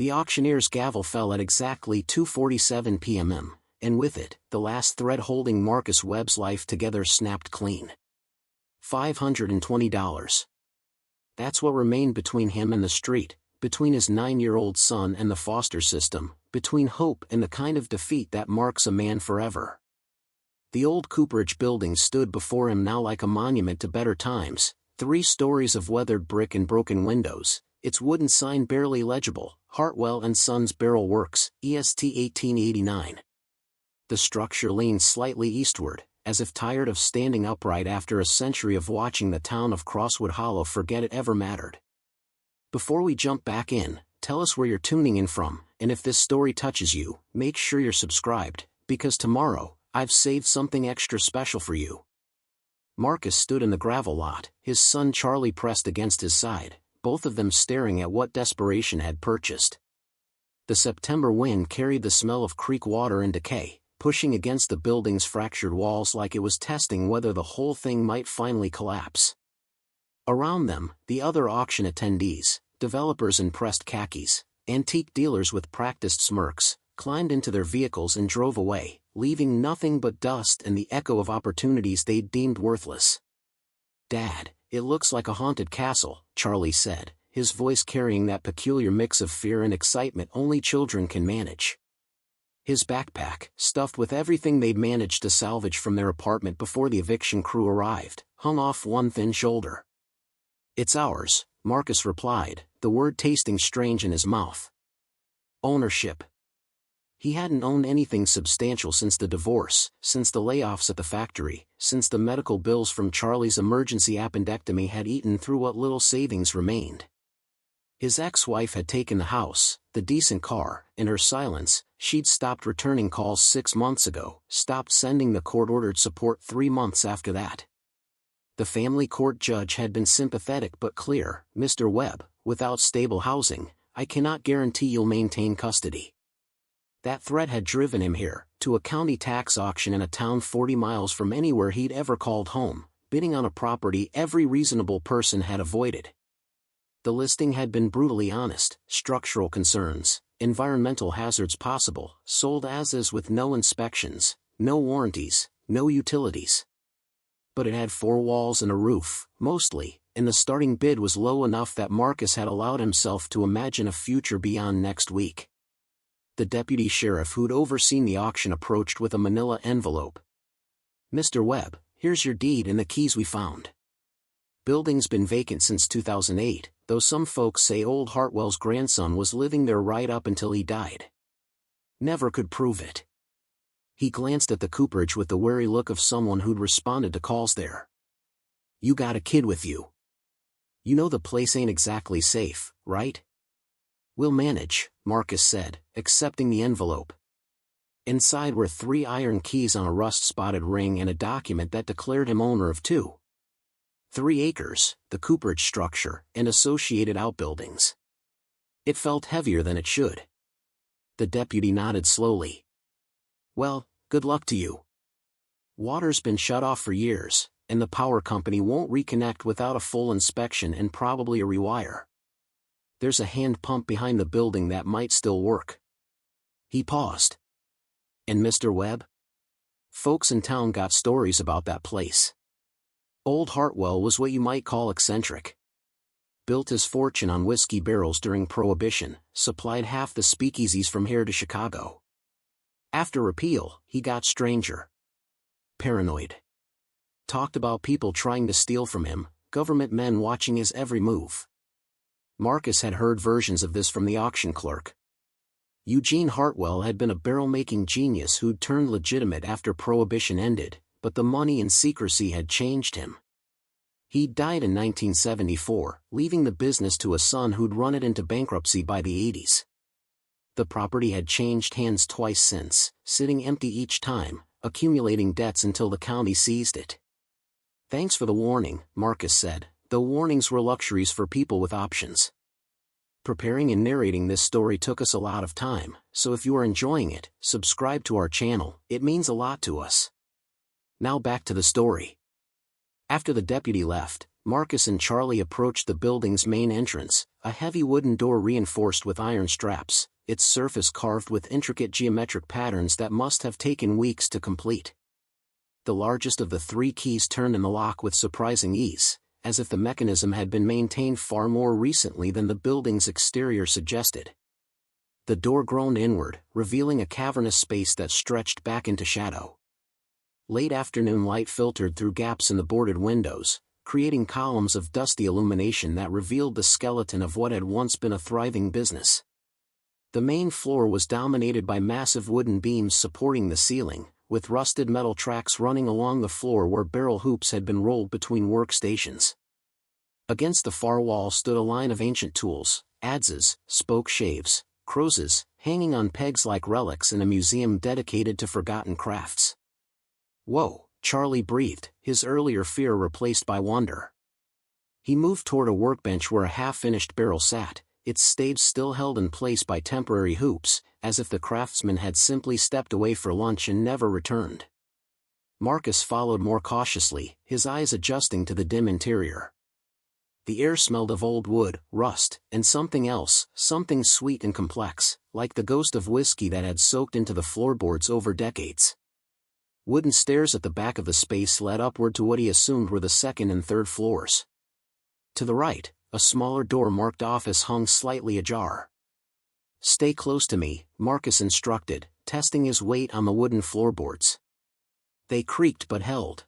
The auctioneer's gavel fell at exactly 2:47 p.m., and with it, the last thread holding Marcus Webb's life together snapped clean. $520. That's what remained between him and the street, between his 9-year-old son and the foster system, between hope and the kind of defeat that marks a man forever. The old Cooperage building stood before him now like a monument to better times, 3 stories of weathered brick and broken windows, its wooden sign barely legible, Hartwell Sons Barrel Works, EST 1889. The structure leaned slightly eastward, as if tired of standing upright after a century of watching the town of Crosswood Hollow forget it ever mattered. Before we jump back in, tell us where you're tuning in from, and if this story touches you, make sure you're subscribed, because tomorrow, I've saved something extra special for you. Marcus stood in the gravel lot, his son Charlie pressed against his side, both of them staring at what desperation had purchased. The September wind carried the smell of creek water and decay, pushing against the building's fractured walls like it was testing whether the whole thing might finally collapse. Around them, the other auction attendees, developers in pressed khakis, antique dealers with practiced smirks, climbed into their vehicles and drove away, leaving nothing but dust and the echo of opportunities they'd deemed worthless. "Dad, it looks like a haunted castle," Charlie said, his voice carrying that peculiar mix of fear and excitement only children can manage. His backpack, stuffed with everything they'd managed to salvage from their apartment before the eviction crew arrived, hung off one thin shoulder. "It's ours," Marcus replied, the word tasting strange in his mouth. Ownership. He hadn't owned anything substantial since the divorce, since the layoffs at the factory, since the medical bills from Charlie's emergency appendectomy had eaten through what little savings remained. His ex-wife had taken the house, the decent car. In her silence, she'd stopped returning calls 6 months ago, stopped sending the court-ordered support 3 months after that. The family court judge had been sympathetic but clear. "Mr. Webb, without stable housing, I cannot guarantee you'll maintain custody." That threat had driven him here, to a county tax auction in a town 40 miles from anywhere he'd ever called home, bidding on a property every reasonable person had avoided. The listing had been brutally honest: structural concerns, environmental hazards possible, sold as is with no inspections, no warranties, no utilities. But it had 4 walls and a roof, mostly, and the starting bid was low enough that Marcus had allowed himself to imagine a future beyond next week. The deputy sheriff who'd overseen the auction approached with a manila envelope. "Mr. Webb, here's your deed and the keys we found. Building's been vacant since 2008, though some folks say old Hartwell's grandson was living there right up until he died. Never could prove it." He glanced at the Cooperage with the wary look of someone who'd responded to calls there. "You got a kid with you. You know the place ain't exactly safe, right?" "We'll manage," Marcus said, accepting the envelope. Inside were 3 iron keys on a rust-spotted ring and a document that declared him owner of 2.3 acres, the Cooperage structure, and associated outbuildings. It felt heavier than it should. The deputy nodded slowly. "Well, good luck to you. Water's been shut off for years, and the power company won't reconnect without a full inspection and probably a rewire. There's a hand pump behind the building that might still work." He paused. "And Mr. Webb? Folks in town got stories about that place. Old Hartwell was what you might call eccentric. Built his fortune on whiskey barrels during Prohibition, supplied half the speakeasies from here to Chicago. After repeal, he got stranger. Paranoid. Talked about people trying to steal from him, government men watching his every move." Marcus had heard versions of this from the auction clerk. Eugene Hartwell had been a barrel-making genius who'd turned legitimate after Prohibition ended, but the money and secrecy had changed him. He'd died in 1974, leaving the business to a son who'd run it into bankruptcy by the 80s. The property had changed hands twice since, sitting empty each time, accumulating debts until the county seized it. "Thanks for the warning," Marcus said, though warnings were luxuries for people with options. Preparing and narrating this story took us a lot of time, so if you are enjoying it, subscribe to our channel, it means a lot to us. Now back to the story. After the deputy left, Marcus and Charlie approached the building's main entrance, a heavy wooden door reinforced with iron straps, its surface carved with intricate geometric patterns that must have taken weeks to complete. The largest of the 3 keys turned in the lock with surprising ease, as if the mechanism had been maintained far more recently than the building's exterior suggested. The door groaned inward, revealing a cavernous space that stretched back into shadow. Late afternoon light filtered through gaps in the boarded windows, creating columns of dusty illumination that revealed the skeleton of what had once been a thriving business. The main floor was dominated by massive wooden beams supporting the ceiling, with rusted metal tracks running along the floor where barrel hoops had been rolled between workstations. Against the far wall stood a line of ancient tools, adzes, spoke shaves, crowses, hanging on pegs like relics in a museum dedicated to forgotten crafts. "Whoa," Charlie breathed, his earlier fear replaced by wonder. He moved toward a workbench where a half-finished barrel sat, its staves still held in place by temporary hoops, as if the craftsman had simply stepped away for lunch and never returned. Marcus followed more cautiously, his eyes adjusting to the dim interior. The air smelled of old wood, rust, and something else, something sweet and complex, like the ghost of whiskey that had soaked into the floorboards over decades. Wooden stairs at the back of the space led upward to what he assumed were the second and third floors. To the right, a smaller door marked office hung slightly ajar. "Stay close to me," Marcus instructed, testing his weight on the wooden floorboards. They creaked but held.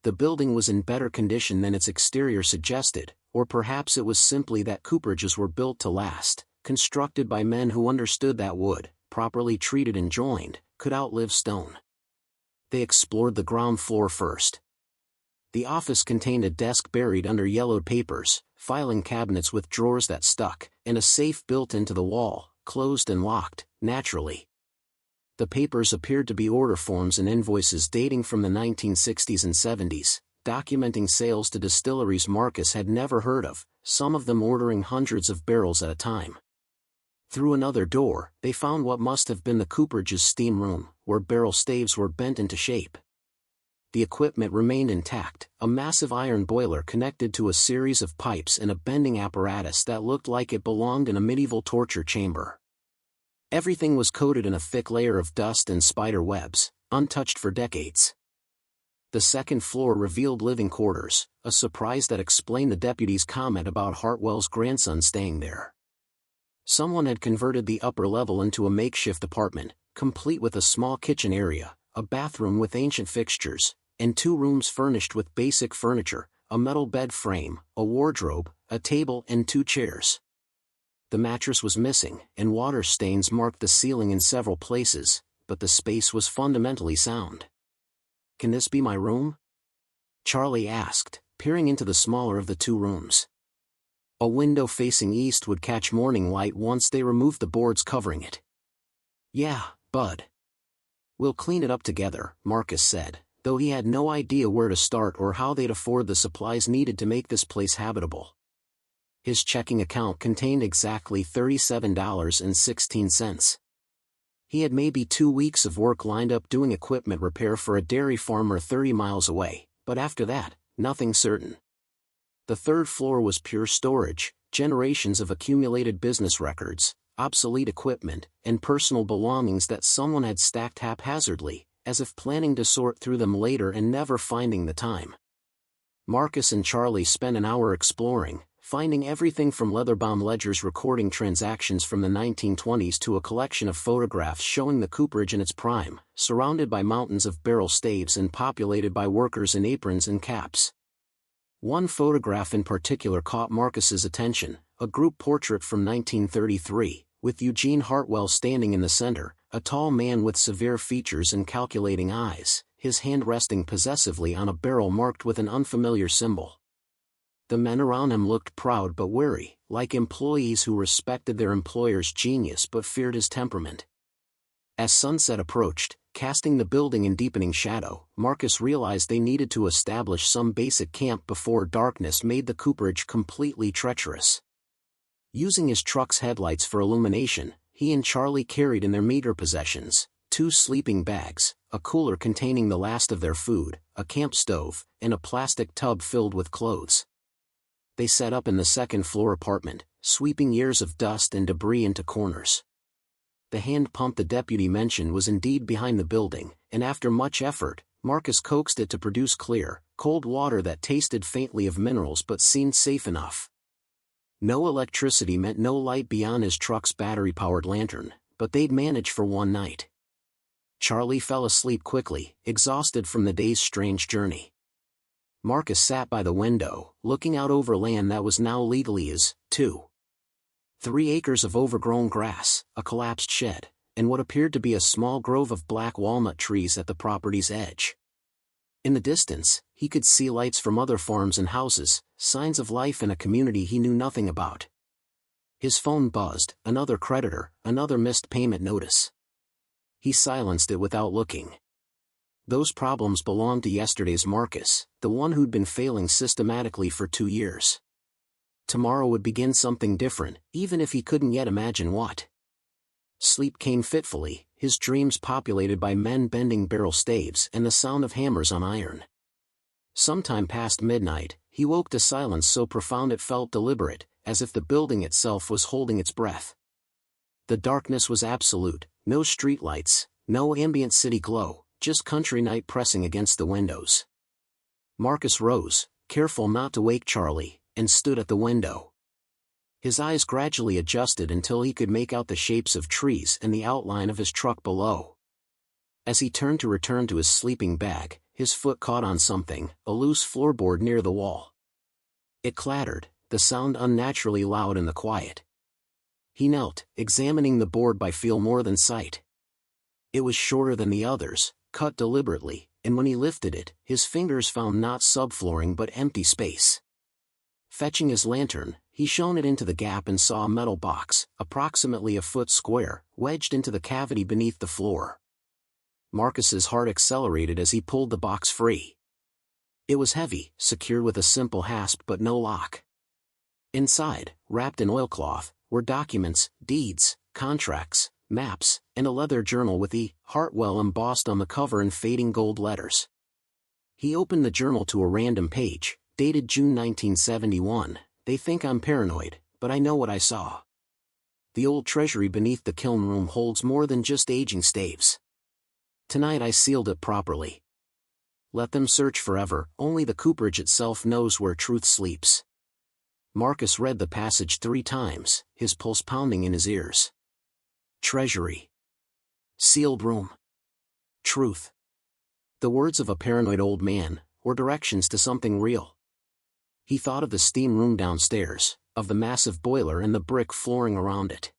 The building was in better condition than its exterior suggested, or perhaps it was simply that Cooperages were built to last, constructed by men who understood that wood, properly treated and joined, could outlive stone. They explored the ground floor first. The office contained a desk buried under yellowed papers, filing cabinets with drawers that stuck, and a safe built into the wall, closed and locked, naturally. The papers appeared to be order forms and invoices dating from the 1960s and 70s, documenting sales to distilleries Marcus had never heard of, some of them ordering hundreds of barrels at a time. Through another door, they found what must have been the Cooperage's steam room, where barrel staves were bent into shape. The equipment remained intact, a massive iron boiler connected to a series of pipes and a bending apparatus that looked like it belonged in a medieval torture chamber. Everything was coated in a thick layer of dust and spider webs, untouched for decades. The second floor revealed living quarters, a surprise that explained the deputy's comment about Hartwell's grandson staying there. Someone had converted the upper level into a makeshift apartment, complete with a small kitchen area, a bathroom with ancient fixtures, and 2 rooms furnished with basic furniture, a metal bed frame, a wardrobe, a table and 2 chairs. The mattress was missing, and water stains marked the ceiling in several places, but the space was fundamentally sound. "Can this be my room?" Charlie asked, peering into the smaller of the 2 rooms. A window facing east would catch morning light once they removed the boards covering it. "Yeah, bud. We'll clean it up together," Marcus said, though he had no idea where to start or how they'd afford the supplies needed to make this place habitable. His checking account contained exactly $37.16. He had maybe 2 weeks of work lined up doing equipment repair for a dairy farmer 30 miles away, but after that, nothing certain. The third floor was pure storage, generations of accumulated business records, obsolete equipment, and personal belongings that someone had stacked haphazardly, as if planning to sort through them later and never finding the time. Marcus and Charlie spent an hour exploring, finding everything from leather-bound ledgers recording transactions from the 1920s to a collection of photographs showing the cooperage in its prime, surrounded by mountains of barrel staves and populated by workers in aprons and caps. One photograph in particular caught Marcus's attention, a group portrait from 1933, with Eugene Hartwell standing in the center, a tall man with severe features and calculating eyes, his hand resting possessively on a barrel marked with an unfamiliar symbol. The men around him looked proud but wary, like employees who respected their employer's genius but feared his temperament. As sunset approached, casting the building in deepening shadow, Marcus realized they needed to establish some basic camp before darkness made the cooperage completely treacherous. Using his truck's headlights for illumination, he and Charlie carried in their meager possessions, 2 sleeping bags, a cooler containing the last of their food, a camp stove, and a plastic tub filled with clothes. They set up in the second-floor apartment, sweeping years of dust and debris into corners. The hand pump the deputy mentioned was indeed behind the building, and after much effort, Marcus coaxed it to produce clear, cold water that tasted faintly of minerals but seemed safe enough. No electricity meant no light beyond his truck's battery-powered lantern, but they'd manage for one night. Charlie fell asleep quickly, exhausted from the day's strange journey. Marcus sat by the window, looking out over land that was now legally his, too. 3 acres of overgrown grass, a collapsed shed, and what appeared to be a small grove of black walnut trees at the property's edge. In the distance, he could see lights from other farms and houses, signs of life in a community he knew nothing about. His phone buzzed, another creditor, another missed payment notice. He silenced it without looking. Those problems belonged to yesterday's Marcus, the one who'd been failing systematically for 2 years. Tomorrow would begin something different, even if he couldn't yet imagine what. Sleep came fitfully, his dreams populated by men bending barrel staves and the sound of hammers on iron. Sometime past midnight, he woke to silence so profound it felt deliberate, as if the building itself was holding its breath. The darkness was absolute, no streetlights, no ambient city glow, just country night pressing against the windows. Marcus rose, careful not to wake Charlie, and stood at the window. His eyes gradually adjusted until he could make out the shapes of trees and the outline of his truck below. As he turned to return to his sleeping bag, his foot caught on something, a loose floorboard near the wall. It clattered, the sound unnaturally loud in the quiet. He knelt, examining the board by feel more than sight. It was shorter than the others, cut deliberately, and when he lifted it, his fingers found not subflooring but empty space. Fetching his lantern, he shone it into the gap and saw a metal box, approximately a foot square, wedged into the cavity beneath the floor. Marcus's heart accelerated as he pulled the box free. It was heavy, secured with a simple hasp but no lock. Inside, wrapped in oilcloth, were documents, deeds, contracts, maps, and a leather journal with the Hartwell embossed on the cover in fading gold letters. He opened the journal to a random page, dated June 1971. They think I'm paranoid, but I know what I saw. The old treasury beneath the kiln room holds more than just aging staves. Tonight I sealed it properly. Let them search forever, only the Cooperage itself knows where truth sleeps. Marcus read the passage 3 times, his pulse pounding in his ears. Treasury. Sealed room. Truth. The words of a paranoid old man, or directions to something real. He thought of the steam room downstairs, of the massive boiler and the brick flooring around it.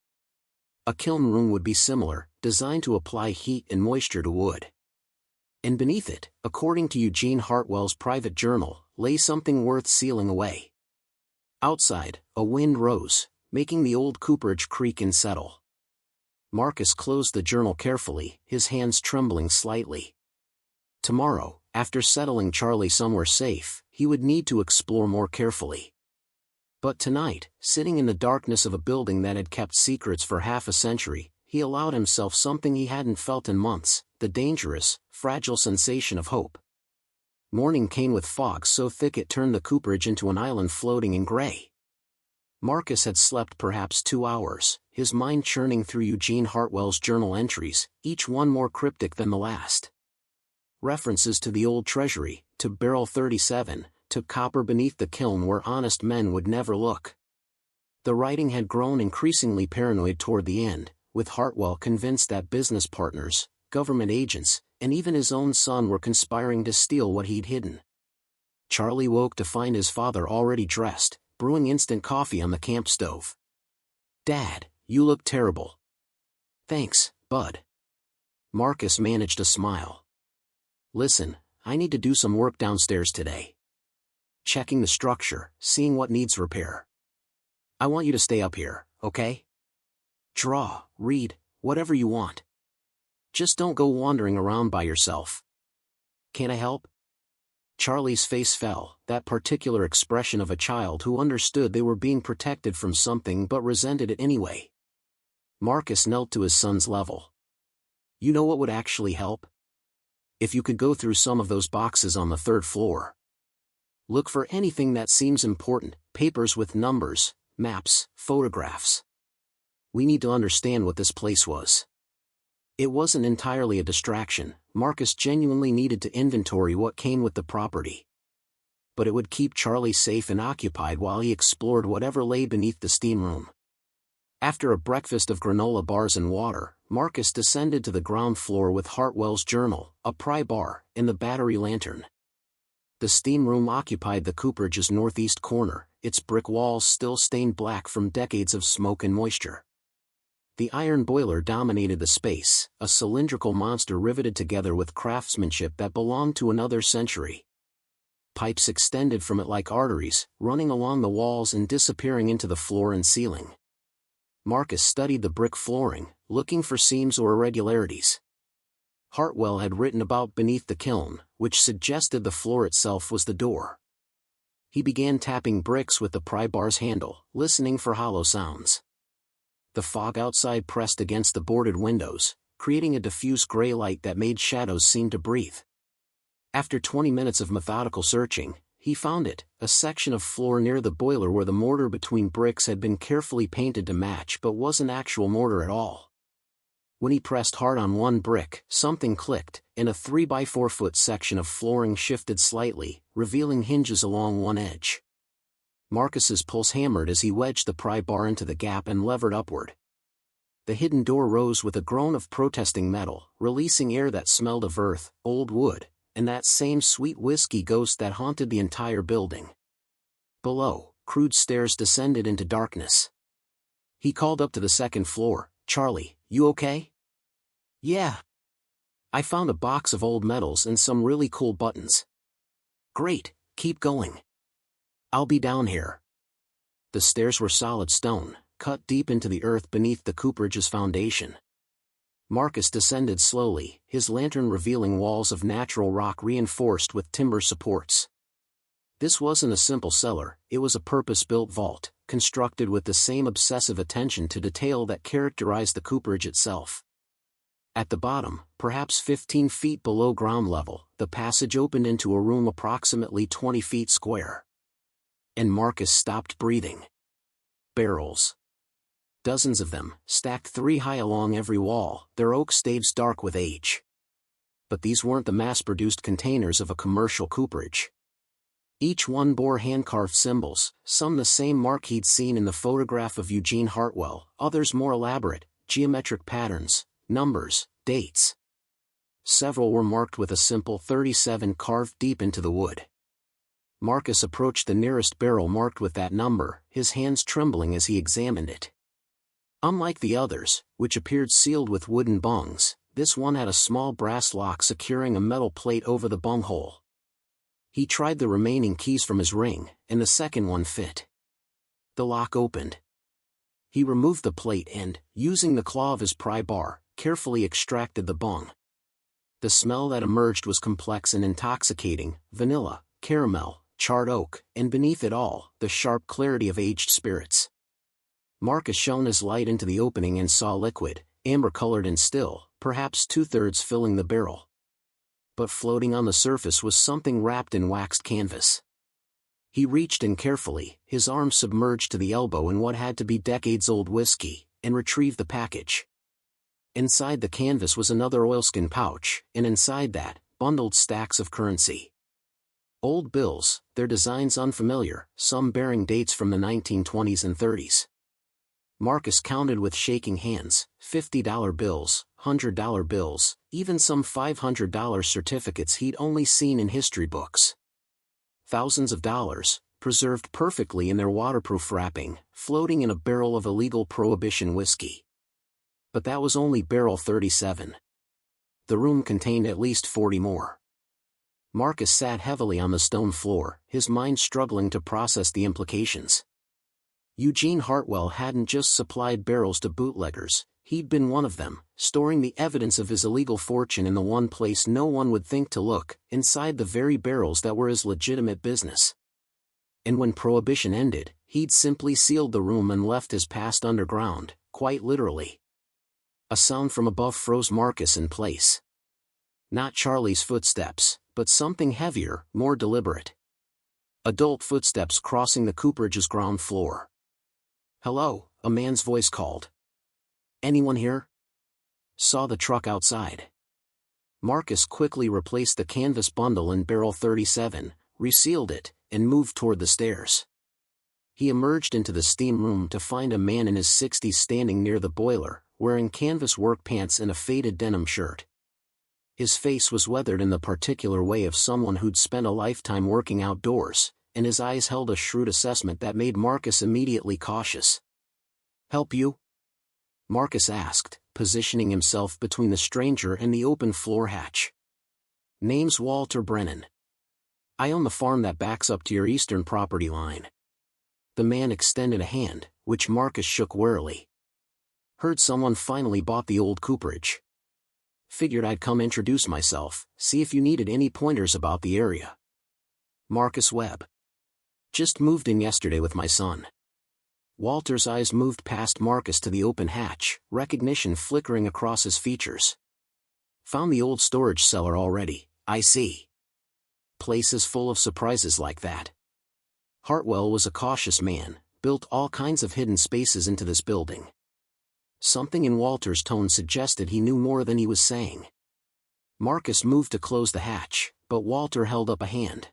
A kiln room would be similar, designed to apply heat and moisture to wood. And beneath it, according to Eugene Hartwell's private journal, lay something worth sealing away. Outside, a wind rose, making the old Cooperage creak and settle. Marcus closed the journal carefully, his hands trembling slightly. Tomorrow, after settling Charlie somewhere safe, he would need to explore more carefully. But tonight, sitting in the darkness of a building that had kept secrets for half a century, he allowed himself something he hadn't felt in months, the dangerous, fragile sensation of hope. Morning came with fog so thick it turned the Cooperage into an island floating in gray. Marcus had slept perhaps 2 hours, his mind churning through Eugene Hartwell's journal entries, each one more cryptic than the last. References to the old treasury, to barrel 37, to copper beneath the kiln where honest men would never look. The writing had grown increasingly paranoid toward the end, with Hartwell convinced that business partners, government agents, and even his own son were conspiring to steal what he'd hidden. Charlie woke to find his father already dressed, brewing instant coffee on the camp stove. "Dad, you look terrible." "Thanks, bud." Marcus managed a smile. "Listen, I need to do some work downstairs today. Checking the structure, seeing what needs repair. I want you to stay up here, okay? Draw, read, whatever you want. Just don't go wandering around by yourself. Can I help?" Charlie's face fell, that particular expression of a child who understood they were being protected from something but resented it anyway. Marcus knelt to his son's level. You know what would actually help? If you could go through some of those boxes on the third floor. Look for anything that seems important, papers with numbers, maps, photographs. We need to understand what this place was. It wasn't entirely a distraction. Marcus genuinely needed to inventory what came with the property. But it would keep Charlie safe and occupied while he explored whatever lay beneath the steam room. After a breakfast of granola bars and water, Marcus descended to the ground floor with Hartwell's journal, a pry bar, and the battery lantern. The steam room occupied the Cooperage's northeast corner, its brick walls still stained black from decades of smoke and moisture. The iron boiler dominated the space, a cylindrical monster riveted together with craftsmanship that belonged to another century. Pipes extended from it like arteries, running along the walls and disappearing into the floor and ceiling. Marcus studied the brick flooring, looking for seams or irregularities. Hartwell had written about beneath the kiln, which suggested the floor itself was the door. He began tapping bricks with the pry bar's handle, listening for hollow sounds. The fog outside pressed against the boarded windows, creating a diffuse gray light that made shadows seem to breathe. After 20 minutes of methodical searching, he found it, a section of floor near the boiler where the mortar between bricks had been carefully painted to match but wasn't actual mortar at all. When he pressed hard on one brick, something clicked, and a 3x4-foot section of flooring shifted slightly, revealing hinges along one edge. Marcus's pulse hammered as he wedged the pry bar into the gap and levered upward. The hidden door rose with a groan of protesting metal, releasing air that smelled of earth, old wood, and that same sweet whiskey ghost that haunted the entire building. Below, crude stairs descended into darkness. He called up to the second floor, "Charlie, you okay?" "Yeah. I found a box of old medals and some really cool buttons." "Great, keep going. I'll be down here." The stairs were solid stone, cut deep into the earth beneath the Cooperage's foundation. Marcus descended slowly, his lantern revealing walls of natural rock reinforced with timber supports. This wasn't a simple cellar, it was a purpose-built vault, constructed with the same obsessive attention to detail that characterized the Cooperage itself. At the bottom, perhaps 15 feet below ground level, the passage opened into a room approximately 20 feet square. And Marcus stopped breathing. Barrels. Dozens of them, stacked 3 high along every wall, their oak staves dark with age. But these weren't the mass-produced containers of a commercial cooperage. Each one bore hand-carved symbols, some the same mark he'd seen in the photograph of Eugene Hartwell, others more elaborate, geometric patterns, numbers, dates. Several were marked with a simple 37 carved deep into the wood. Marcus approached the nearest barrel marked with that number, his hands trembling as he examined it. Unlike the others, which appeared sealed with wooden bungs, this one had a small brass lock securing a metal plate over the bunghole. He tried the remaining keys from his ring, and the second one fit. The lock opened. He removed the plate and, using the claw of his pry bar, carefully extracted the bung. The smell that emerged was complex and intoxicating: vanilla, caramel, charred oak, and beneath it all, the sharp clarity of aged spirits. Marcus shone his light into the opening and saw liquid, amber-colored and still, perhaps 2/3 filling the barrel. But floating on the surface was something wrapped in waxed canvas. He reached in carefully, his arm submerged to the elbow in what had to be decades-old whiskey, and retrieved the package. Inside the canvas was another oilskin pouch, and inside that, bundled stacks of currency. Old bills, their designs unfamiliar, some bearing dates from the 1920s and 30s. Marcus counted with shaking hands: $50 bills, $100 bills, even some $500 certificates he'd only seen in history books. Thousands of dollars, preserved perfectly in their waterproof wrapping, floating in a barrel of illegal Prohibition whiskey. But that was only barrel 37. The room contained at least 40 more. Marcus sat heavily on the stone floor, his mind struggling to process the implications. Eugene Hartwell hadn't just supplied barrels to bootleggers, he'd been one of them, storing the evidence of his illegal fortune in the one place no one would think to look, inside the very barrels that were his legitimate business. And when Prohibition ended, he'd simply sealed the room and left his past underground, quite literally. A sound from above froze Marcus in place. Not Charlie's footsteps, but something heavier, more deliberate. Adult footsteps crossing the Cooperage's ground floor. "Hello," a man's voice called. "Anyone here?" Saw the truck outside. Marcus quickly replaced the canvas bundle in barrel 37, resealed it, and moved toward the stairs. He emerged into the steam room to find a man in his 60s standing near the boiler, wearing canvas work pants and a faded denim shirt. His face was weathered in the particular way of someone who'd spent a lifetime working outdoors, and his eyes held a shrewd assessment that made Marcus immediately cautious. "Help you?" Marcus asked, positioning himself between the stranger and the open floor hatch. "Name's Walter Brennan. I own the farm that backs up to your eastern property line." The man extended a hand, which Marcus shook warily. "Heard someone finally bought the old Cooperage. Figured I'd come introduce myself, see if you needed any pointers about the area." Marcus Webb. "Just moved in yesterday with my son." Walter's eyes moved past Marcus to the open hatch, recognition flickering across his features. "Found the old storage cellar already, I see. Place is full of surprises like that." Hartwell was a cautious man, built all kinds of hidden spaces into this building. Something in Walter's tone suggested he knew more than he was saying. Marcus moved to close the hatch, but Walter held up a hand.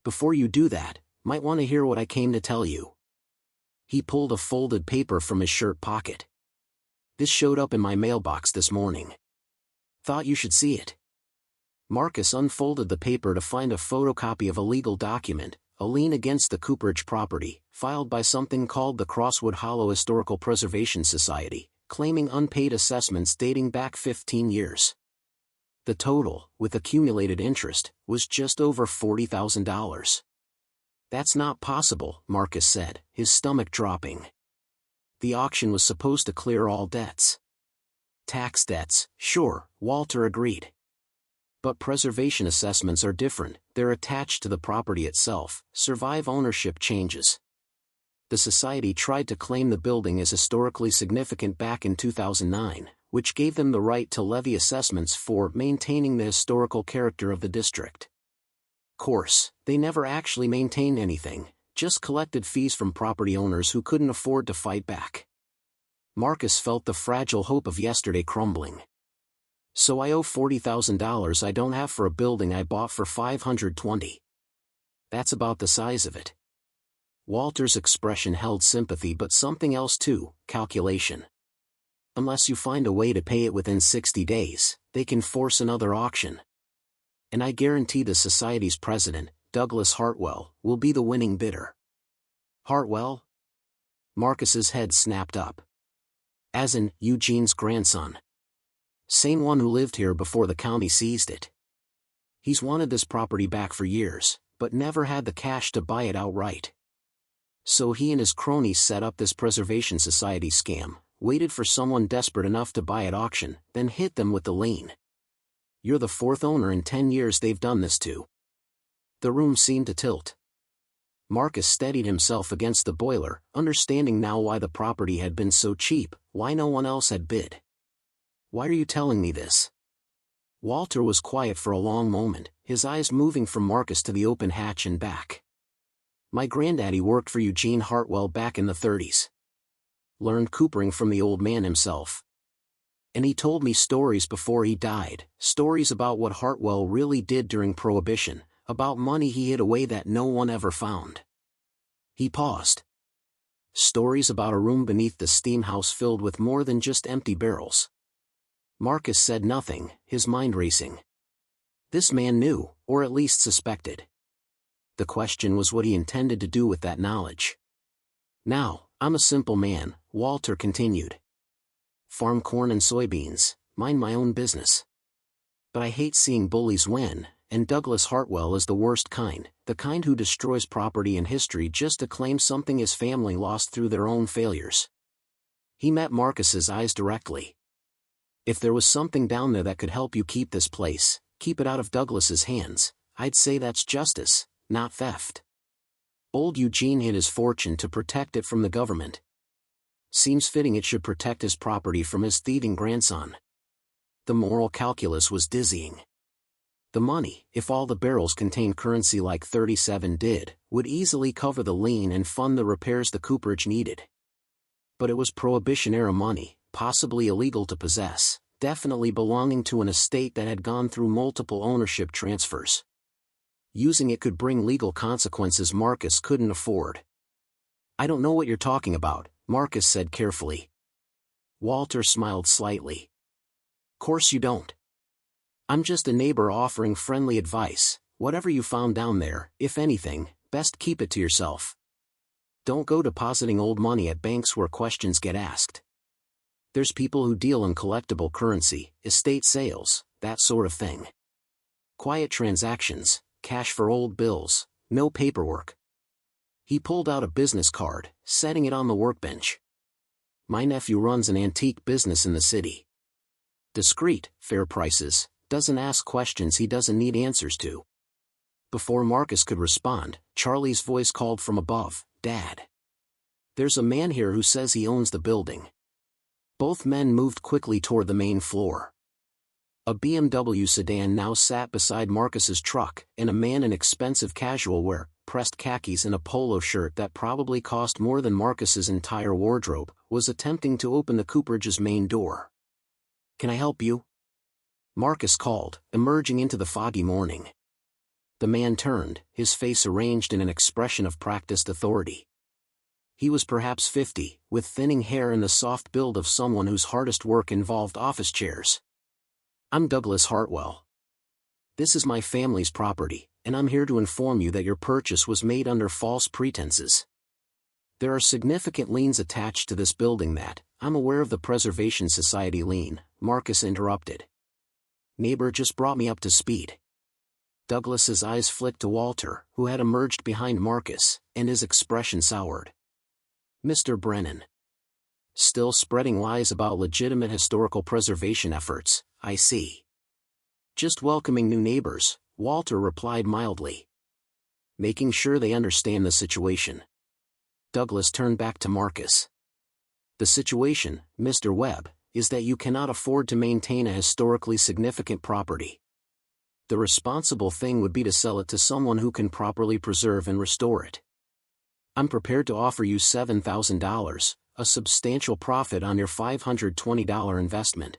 "Before you do that, might want to hear what I came to tell you." He pulled a folded paper from his shirt pocket. "This showed up in my mailbox this morning. Thought you should see it." Marcus unfolded the paper to find a photocopy of a legal document, a lien against the Cooperage property, filed by something called the Crosswood Hollow Historical Preservation Society, claiming unpaid assessments dating back 15 years. The total, with accumulated interest, was just over $40,000. "That's not possible," Marcus said, his stomach dropping. "The auction was supposed to clear all debts." "Tax debts, sure," Walter agreed. "But preservation assessments are different, they're attached to the property itself, survive ownership changes. The society tried to claim the building as historically significant back in 2009, which gave them the right to levy assessments for maintaining the historical character of the district. Course, they never actually maintained anything, just collected fees from property owners who couldn't afford to fight back." Marcus felt the fragile hope of yesterday crumbling. "So I owe $40,000 I don't have for a building I bought for $520. That's about the size of it." Walter's expression held sympathy but something else too, calculation. "Unless you find a way to pay it within 60 days, they can force another auction. And I guarantee the society's president, Douglas Hartwell, will be the winning bidder." "Hartwell?" Marcus's head snapped up. "As in, Eugene's grandson. Same one who lived here before the county seized it. He's wanted this property back for years, but never had the cash to buy it outright. So he and his cronies set up this preservation society scam, waited for someone desperate enough to buy at auction, then hit them with the lien. You're the fourth owner in 10 years they've done this to." The room seemed to tilt. Marcus steadied himself against the boiler, understanding now why the property had been so cheap, why no one else had bid. "Why are you telling me this?" Walter was quiet for a long moment, his eyes moving from Marcus to the open hatch and back. "My granddaddy worked for Eugene Hartwell back in the 30s. Learned coopering from the old man himself. And he told me stories before he died, stories about what Hartwell really did during Prohibition, about money he hid away that no one ever found." He paused. "Stories about a room beneath the steam house filled with more than just empty barrels." Marcus said nothing, his mind racing. This man knew, or at least suspected. The question was what he intended to do with that knowledge. "Now, I'm a simple man," Walter continued. "Farm corn and soybeans, mind my own business. But I hate seeing bullies win, and Douglas Hartwell is the worst kind, the kind who destroys property and history just to claim something his family lost through their own failures." He met Marcus's eyes directly. "If there was something down there that could help you keep this place, keep it out of Douglas's hands, I'd say that's justice, not theft. Old Eugene hid his fortune to protect it from the government. Seems fitting it should protect his property from his thieving grandson. The moral calculus was dizzying. The money, if all the barrels contained currency like 37 did, would easily cover the lien and fund the repairs the Cooperage needed. But it was Prohibition-era money, possibly illegal to possess, definitely belonging to an estate that had gone through multiple ownership transfers. Using it could bring legal consequences Marcus couldn't afford. "I don't know what you're talking about," Marcus said carefully. Walter smiled slightly. "Course you don't. I'm just a neighbor offering friendly advice. Whatever you found down there, if anything, best keep it to yourself. Don't go depositing old money at banks where questions get asked. There's people who deal in collectible currency, estate sales, that sort of thing. Quiet transactions, cash for old bills, no paperwork." He pulled out a business card, setting it on the workbench. "My nephew runs an antique business in the city. Discreet, fair prices, doesn't ask questions he doesn't need answers to." Before Marcus could respond, Charlie's voice called from above, "Dad. There's a man here who says he owns the building." Both men moved quickly toward the main floor. A BMW sedan now sat beside Marcus's truck, and a man in expensive casual wear, pressed khakis and a polo shirt that probably cost more than Marcus's entire wardrobe, was attempting to open the Cooperage's main door. "Can I help you?" Marcus called, emerging into the foggy morning. The man turned, his face arranged in an expression of practiced authority. He was perhaps 50, with thinning hair and the soft build of someone whose hardest work involved office chairs. "I'm Douglas Hartwell. This is my family's property, and I'm here to inform you that your purchase was made under false pretenses. There are significant liens attached to this building that, I'm aware of." "The Preservation Society lien," Marcus interrupted. "Neighbor just brought me up to speed." Douglas's eyes flicked to Walter, who had emerged behind Marcus, and his expression soured. "Mr. Brennan. Still spreading lies about legitimate historical preservation efforts, I see." "Just welcoming new neighbors," Walter replied mildly. "Making sure they understand the situation." Douglas turned back to Marcus. "The situation, Mr. Webb, is that you cannot afford to maintain a historically significant property. The responsible thing would be to sell it to someone who can properly preserve and restore it. I'm prepared to offer you $7,000, a substantial profit on your $520 investment."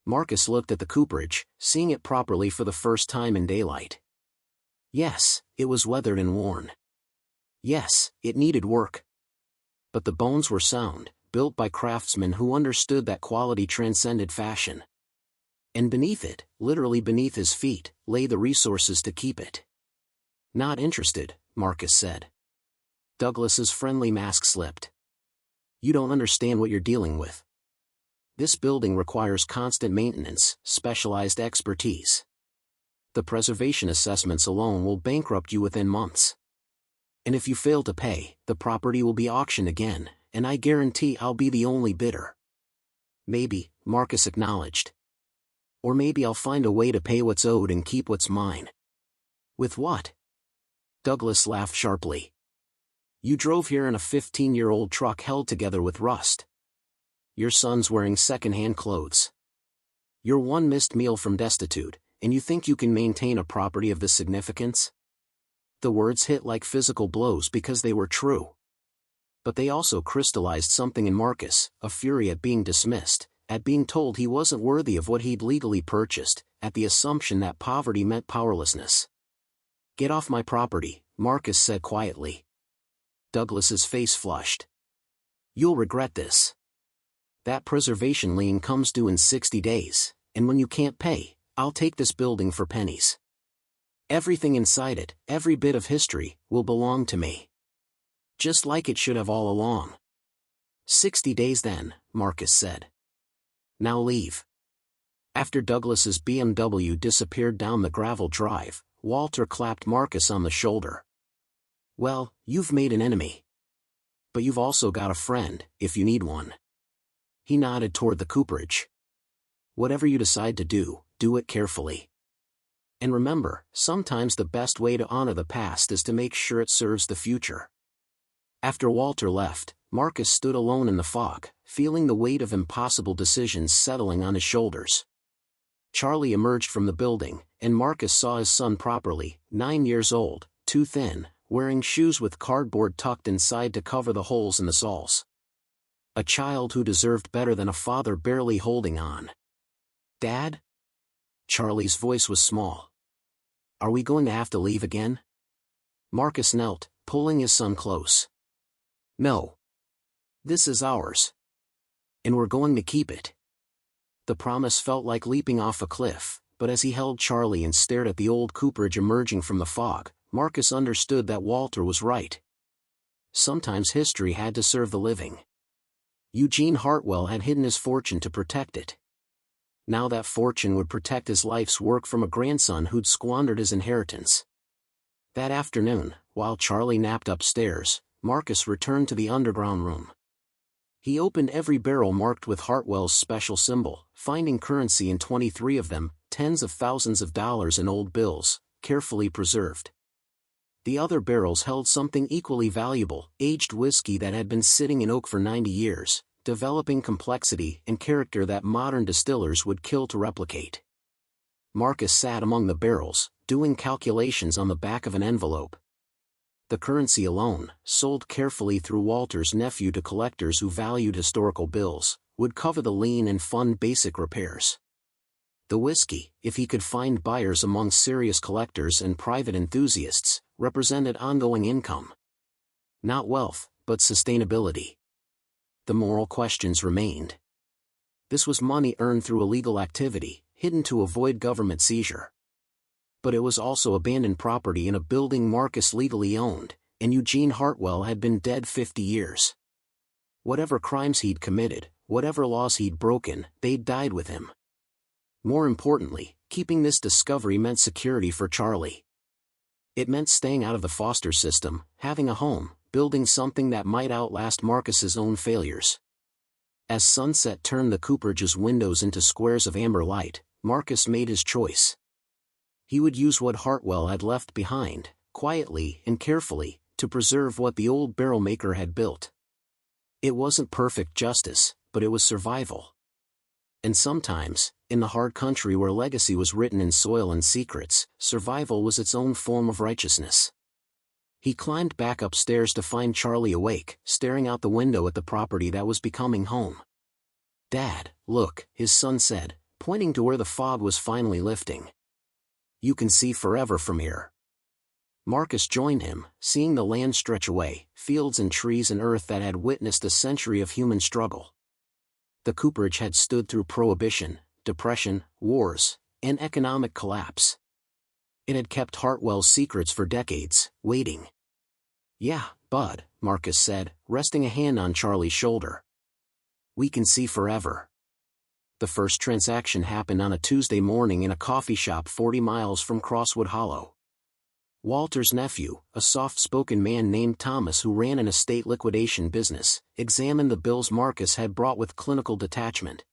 Marcus looked at the Cooperage, seeing it properly for the first time in daylight. Yes, it was weathered and worn. Yes, it needed work. But the bones were sound, built by craftsmen who understood that quality transcended fashion. And beneath it, literally beneath his feet, lay the resources to keep it. "Not interested," Marcus said. Douglas's friendly mask slipped. "You don't understand what you're dealing with. This building requires constant maintenance, specialized expertise. The preservation assessments alone will bankrupt you within months. And if you fail to pay, the property will be auctioned again, and I guarantee I'll be the only bidder." "Maybe," Marcus acknowledged. "Or maybe I'll find a way to pay what's owed and keep what's mine." "With what?" Douglas laughed sharply. "You drove here in a 15-year-old truck held together with rust. Your son's wearing second-hand clothes. You're one missed meal from destitute, and you think you can maintain a property of this significance?" The words hit like physical blows because they were true. But they also crystallized something in Marcus, a fury at being dismissed, at being told he wasn't worthy of what he'd legally purchased, at the assumption that poverty meant powerlessness. "Get off my property," Marcus said quietly. Douglas's face flushed. "You'll regret this. That preservation lien comes due in 60 days, and when you can't pay, I'll take this building for pennies. Everything inside it, every bit of history, will belong to me. Just like it should have all along." 60 days then," Marcus said. "Now leave." After Douglas's BMW disappeared down the gravel drive, Walter clapped Marcus on the shoulder. "Well, you've made an enemy. But you've also got a friend, if you need one." He nodded toward the Cooperage. "Whatever you decide to do, do it carefully. And remember, sometimes the best way to honor the past is to make sure it serves the future." After Walter left, Marcus stood alone in the fog, feeling the weight of impossible decisions settling on his shoulders. Charlie emerged from the building, and Marcus saw his son properly, 9 years old, too thin, wearing shoes with cardboard tucked inside to cover the holes in the soles. A child who deserved better than a father barely holding on. "Dad?" Charlie's voice was small. "Are we going to have to leave again?" Marcus knelt, pulling his son close. "No. This is ours. And we're going to keep it." The promise felt like leaping off a cliff, but as he held Charlie and stared at the old Cooperage emerging from the fog, Marcus understood that Walter was right. Sometimes history had to serve the living. Eugene Hartwell had hidden his fortune to protect it. Now that fortune would protect his life's work from a grandson who'd squandered his inheritance. That afternoon, while Charlie napped upstairs, Marcus returned to the underground room. He opened every barrel marked with Hartwell's special symbol, finding currency in 23 of them, tens of thousands of dollars in old bills, carefully preserved. The other barrels held something equally valuable, aged whiskey that had been sitting in oak for 90 years, developing complexity and character that modern distillers would kill to replicate. Marcus sat among the barrels, doing calculations on the back of an envelope. The currency alone, sold carefully through Walter's nephew to collectors who valued historical bills, would cover the lien and fund basic repairs. The whiskey, if he could find buyers among serious collectors and private enthusiasts, represented ongoing income. Not wealth, but sustainability. The moral questions remained. This was money earned through illegal activity, hidden to avoid government seizure. But it was also abandoned property in a building Marcus legally owned, and Eugene Hartwell had been dead 50 years. Whatever crimes he'd committed, whatever laws he'd broken, they'd died with him. More importantly, keeping this discovery meant security for Charlie. It meant staying out of the foster system, having a home, building something that might outlast Marcus's own failures. As sunset turned the Cooperage's windows into squares of amber light, Marcus made his choice. He would use what Hartwell had left behind, quietly and carefully, to preserve what the old barrel maker had built. It wasn't perfect justice, but it was survival. And sometimes, in the hard country where legacy was written in soil and secrets, survival was its own form of righteousness. He climbed back upstairs to find Charlie awake, staring out the window at the property that was becoming home. "Dad, look," his son said, pointing to where the fog was finally lifting. "You can see forever from here." Marcus joined him, seeing the land stretch away, fields and trees and earth that had witnessed a century of human struggle. The Cooperage had stood through Prohibition, Depression, wars, and economic collapse. It had kept Hartwell's secrets for decades, waiting. "Yeah, Bud," Marcus said, resting a hand on Charlie's shoulder. "We can see forever." The first transaction happened on a Tuesday morning in a coffee shop 40 miles from Crosswood Hollow. Walter's nephew, a soft-spoken man named Thomas who ran an estate liquidation business, examined the bills Marcus had brought with clinical detachment.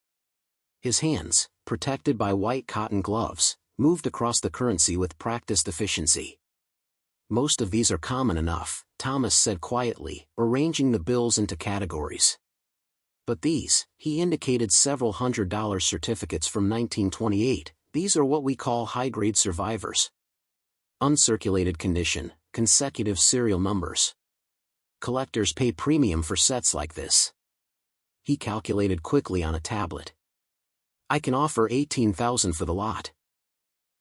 His hands, protected by white cotton gloves, moved across the currency with practiced efficiency. "Most of these are common enough," Thomas said quietly, arranging the bills into categories. "But these," he indicated several $100 certificates from 1928, "these are what we call high-grade survivors. Uncirculated condition, consecutive serial numbers. Collectors pay premium for sets like this." He calculated quickly on a tablet. "I can offer $18,000 for the lot.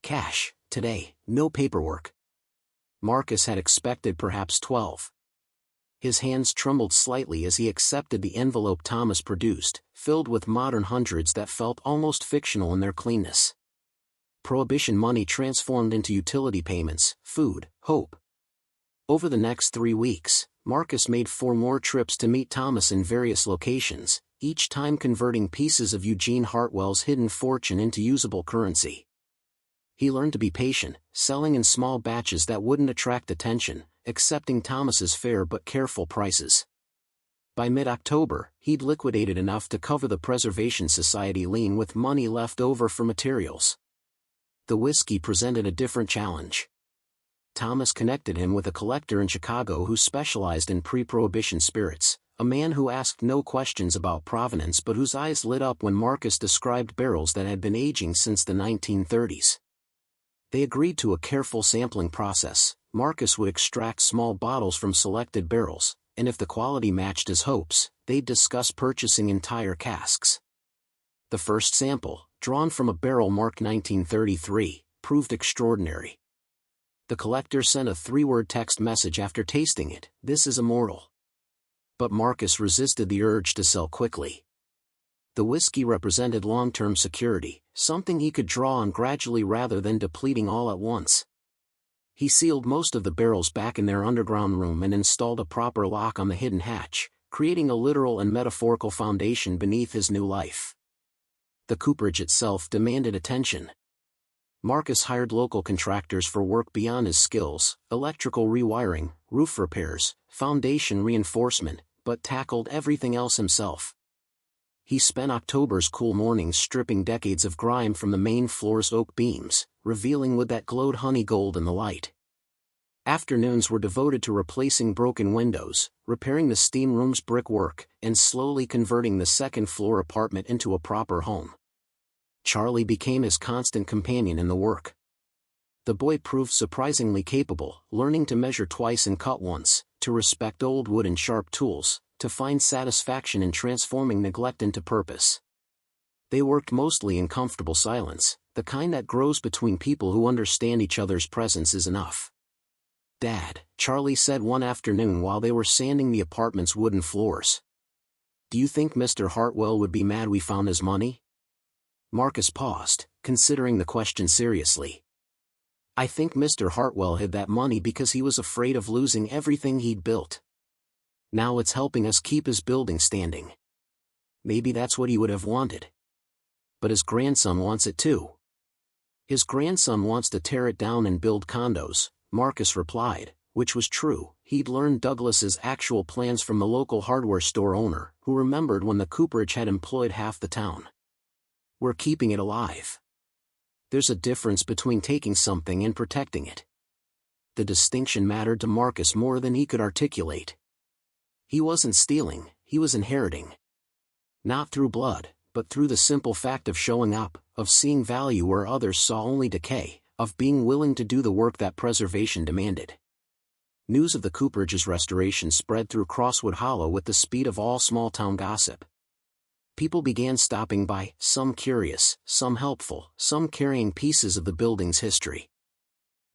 Cash, today, no paperwork." Marcus had expected perhaps 12. His hands trembled slightly as he accepted the envelope Thomas produced, filled with modern hundreds that felt almost fictional in their cleanness. Prohibition money transformed into utility payments, food, hope. Over the next 3 weeks, Marcus made 4 more trips to meet Thomas in various locations, each time converting pieces of Eugene Hartwell's hidden fortune into usable currency. He learned to be patient, selling in small batches that wouldn't attract attention, accepting Thomas's fair but careful prices. By mid-October, he'd liquidated enough to cover the Preservation Society lien with money left over for materials. The whiskey presented a different challenge. Thomas connected him with a collector in Chicago who specialized in pre-Prohibition spirits, a man who asked no questions about provenance but whose eyes lit up when Marcus described barrels that had been aging since the 1930s. They agreed to a careful sampling process. Marcus would extract small bottles from selected barrels, and if the quality matched his hopes, they'd discuss purchasing entire casks. The first sample, drawn from a barrel marked 1933, proved extraordinary. The collector sent a 3-word text message after tasting it: "This is immortal." But Marcus resisted the urge to sell quickly. The whiskey represented long-term security, something he could draw on gradually rather than depleting all at once. He sealed most of the barrels back in their underground room and installed a proper lock on the hidden hatch, creating a literal and metaphorical foundation beneath his new life. The cooperage itself demanded attention. Marcus hired local contractors for work beyond his skills: electrical rewiring, roof repairs, foundation reinforcement, but tackled everything else himself. He spent October's cool mornings stripping decades of grime from the main floor's oak beams, revealing wood that glowed honey gold in the light. Afternoons were devoted to replacing broken windows, repairing the steam room's brickwork, and slowly converting the second-floor apartment into a proper home. Charlie became his constant companion in the work. The boy proved surprisingly capable, learning to measure twice and cut once, to respect old wood and sharp tools, to find satisfaction in transforming neglect into purpose. They worked mostly in comfortable silence, the kind that grows between people who understand each other's presence is enough. "Dad," Charlie said one afternoon while they were sanding the apartment's wooden floors, "do you think Mr. Hartwell would be mad we found his money?" Marcus paused, considering the question seriously. "I think Mr. Hartwell hid that money because he was afraid of losing everything he'd built. Now it's helping us keep his building standing. Maybe that's what he would have wanted. But his grandson wants it too." "His grandson wants to tear it down and build condos," Marcus replied, which was true. He'd learned Douglas's actual plans from the local hardware store owner, who remembered when the cooperage had employed half the town. "We're keeping it alive. There's a difference between taking something and protecting it." The distinction mattered to Marcus more than he could articulate. He wasn't stealing, he was inheriting. Not through blood, but through the simple fact of showing up, of seeing value where others saw only decay, of being willing to do the work that preservation demanded. News of the cooperage's restoration spread through Crosswood Hollow with the speed of all small-town gossip. People began stopping by, some curious, some helpful, some carrying pieces of the building's history.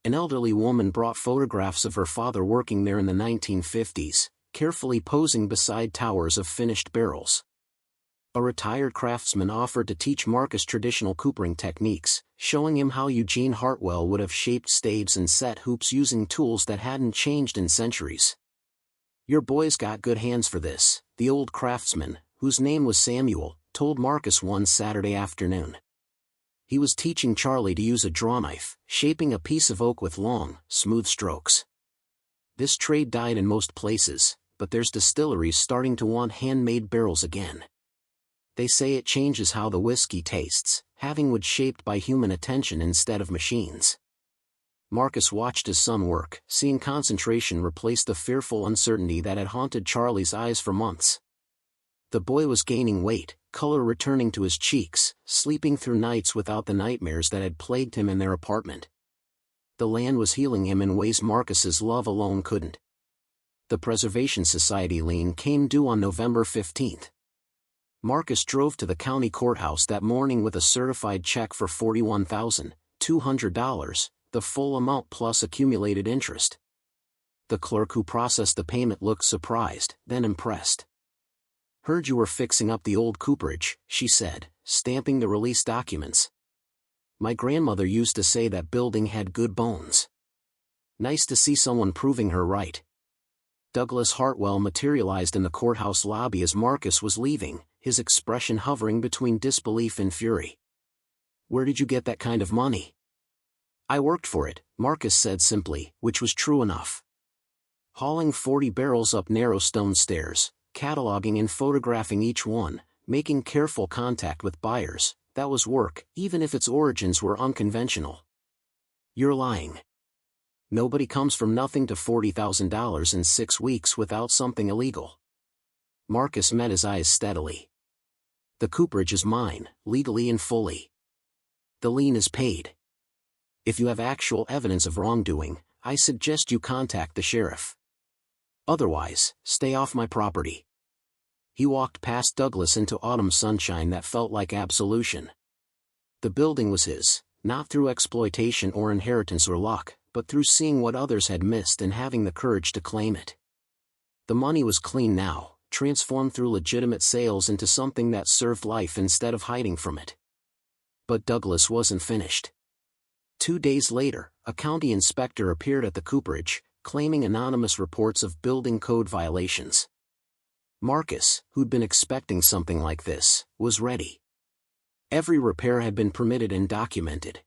An elderly woman brought photographs of her father working there in the 1950s, carefully posing beside towers of finished barrels. A retired craftsman offered to teach Marcus traditional coopering techniques, showing him how Eugene Hartwell would have shaped staves and set hoops using tools that hadn't changed in centuries. "Your boy's got good hands for this," the old craftsman, whose name was Samuel, told Marcus one Saturday afternoon. He was teaching Charlie to use a drawknife, shaping a piece of oak with long, smooth strokes. "This trade died in most places, but there's distilleries starting to want handmade barrels again. They say it changes how the whiskey tastes, having wood shaped by human attention instead of machines." Marcus watched his son work, seeing concentration replace the fearful uncertainty that had haunted Charlie's eyes for months. The boy was gaining weight, color returning to his cheeks, sleeping through nights without the nightmares that had plagued him in their apartment. The land was healing him in ways Marcus's love alone couldn't. The Preservation Society lien came due on November 15th. Marcus drove to the county courthouse that morning with a certified check for $41,200, the full amount plus accumulated interest. The clerk who processed the payment looked surprised, then impressed. "Heard you were fixing up the old cooperage," she said, stamping the release documents. "My grandmother used to say that building had good bones. Nice to see someone proving her right." Douglas Hartwell materialized in the courthouse lobby as Marcus was leaving, his expression hovering between disbelief and fury. "Where did you get that kind of money?" "I worked for it," Marcus said simply, which was true enough. Hauling 40 barrels up narrow stone stairs, cataloging and photographing each one, making careful contact with buyers, that was work, even if its origins were unconventional. "You're lying. Nobody comes from nothing to $40,000 in 6 weeks without something illegal." Marcus met his eyes steadily. The Cooperage is mine, legally and fully. The lien is paid. If you have actual evidence of wrongdoing, I suggest you contact the sheriff. Otherwise, stay off my property. He walked past Douglas into autumn sunshine that felt like absolution. The building was his, not through exploitation or inheritance or luck, but through seeing what others had missed and having the courage to claim it. The money was clean now, transformed through legitimate sales into something that served life instead of hiding from it. But Douglas wasn't finished. 2 days later, a county inspector appeared at the Cooperage, claiming anonymous reports of building code violations. Marcus, who'd been expecting something like this, was ready. Every repair had been permitted and documented.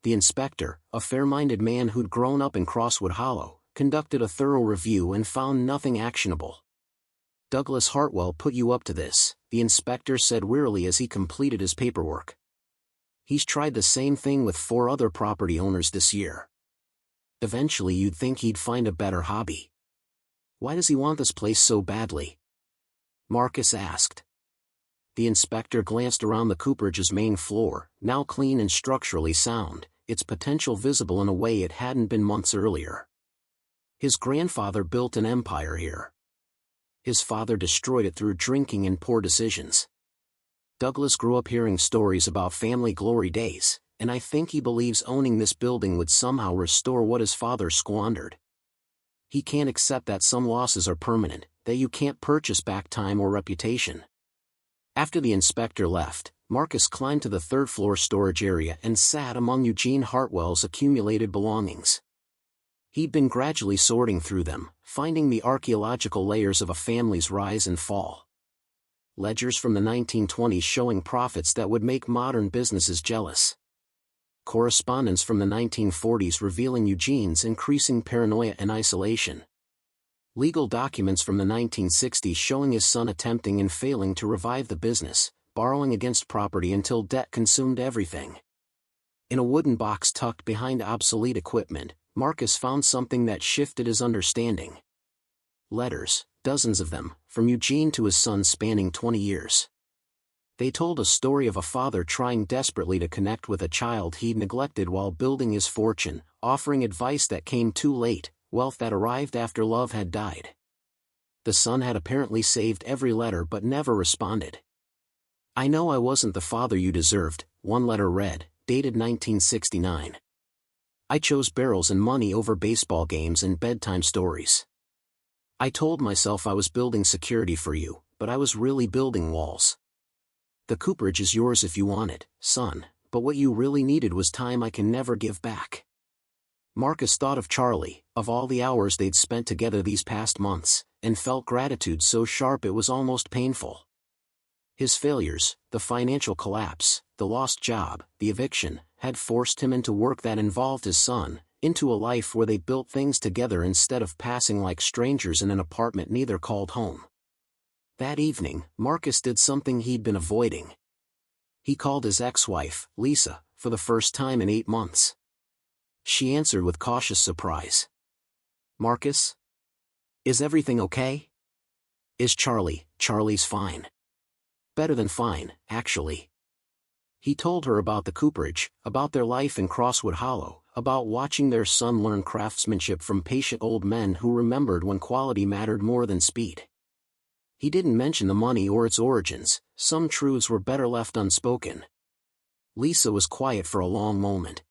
The inspector, a fair-minded man who'd grown up in Crosswood Hollow, conducted a thorough review and found nothing actionable. "Douglas Hartwell put you up to this," the inspector said wearily as he completed his paperwork. "He's tried the same thing with 4 other property owners this year. Eventually you'd think he'd find a better hobby. Why does he want this place so badly?" Marcus asked. The inspector glanced around the Cooperage's main floor, now clean and structurally sound, its potential visible in a way it hadn't been months earlier. His grandfather built an empire here. His father destroyed it through drinking and poor decisions. Douglas grew up hearing stories about family glory days, and I think he believes owning this building would somehow restore what his father squandered. He can't accept that some losses are permanent, that you can't purchase back time or reputation. After the inspector left, Marcus climbed to the 3rd-floor storage area and sat among Eugene Hartwell's accumulated belongings. He'd been gradually sorting through them, finding the archaeological layers of a family's rise and fall. Ledgers from the 1920s showing profits that would make modern businesses jealous. Correspondence from the 1940s revealing Eugene's increasing paranoia and isolation. Legal documents from the 1960s showing his son attempting and failing to revive the business, borrowing against property until debt consumed everything. In a wooden box tucked behind obsolete equipment, Marcus found something that shifted his understanding. Letters, dozens of them, from Eugene to his son spanning 20 years. They told a story of a father trying desperately to connect with a child he'd neglected while building his fortune, offering advice that came too late, wealth that arrived after love had died. The son had apparently saved every letter but never responded. "I know I wasn't the father you deserved," one letter read, dated 1969. "I chose barrels and money over baseball games and bedtime stories. I told myself I was building security for you, but I was really building walls. The Cooperage is yours if you want it, son, but what you really needed was time I can never give back." Marcus thought of Charlie, of all the hours they'd spent together these past months, and felt gratitude so sharp it was almost painful. His failures, the financial collapse, the lost job, the eviction, had forced him into work that involved his son, into a life where they built things together instead of passing like strangers in an apartment neither called home. That evening, Marcus did something he'd been avoiding. He called his ex-wife, Lisa, for the first time in 8 months. She answered with cautious surprise. "Marcus? Is everything okay? Is Charlie's fine. Better than fine, actually." He told her about the Cooperage, about their life in Crosswood Hollow, about watching their son learn craftsmanship from patient old men who remembered when quality mattered more than speed. He didn't mention the money or its origins, some truths were better left unspoken. Lisa was quiet for a long moment.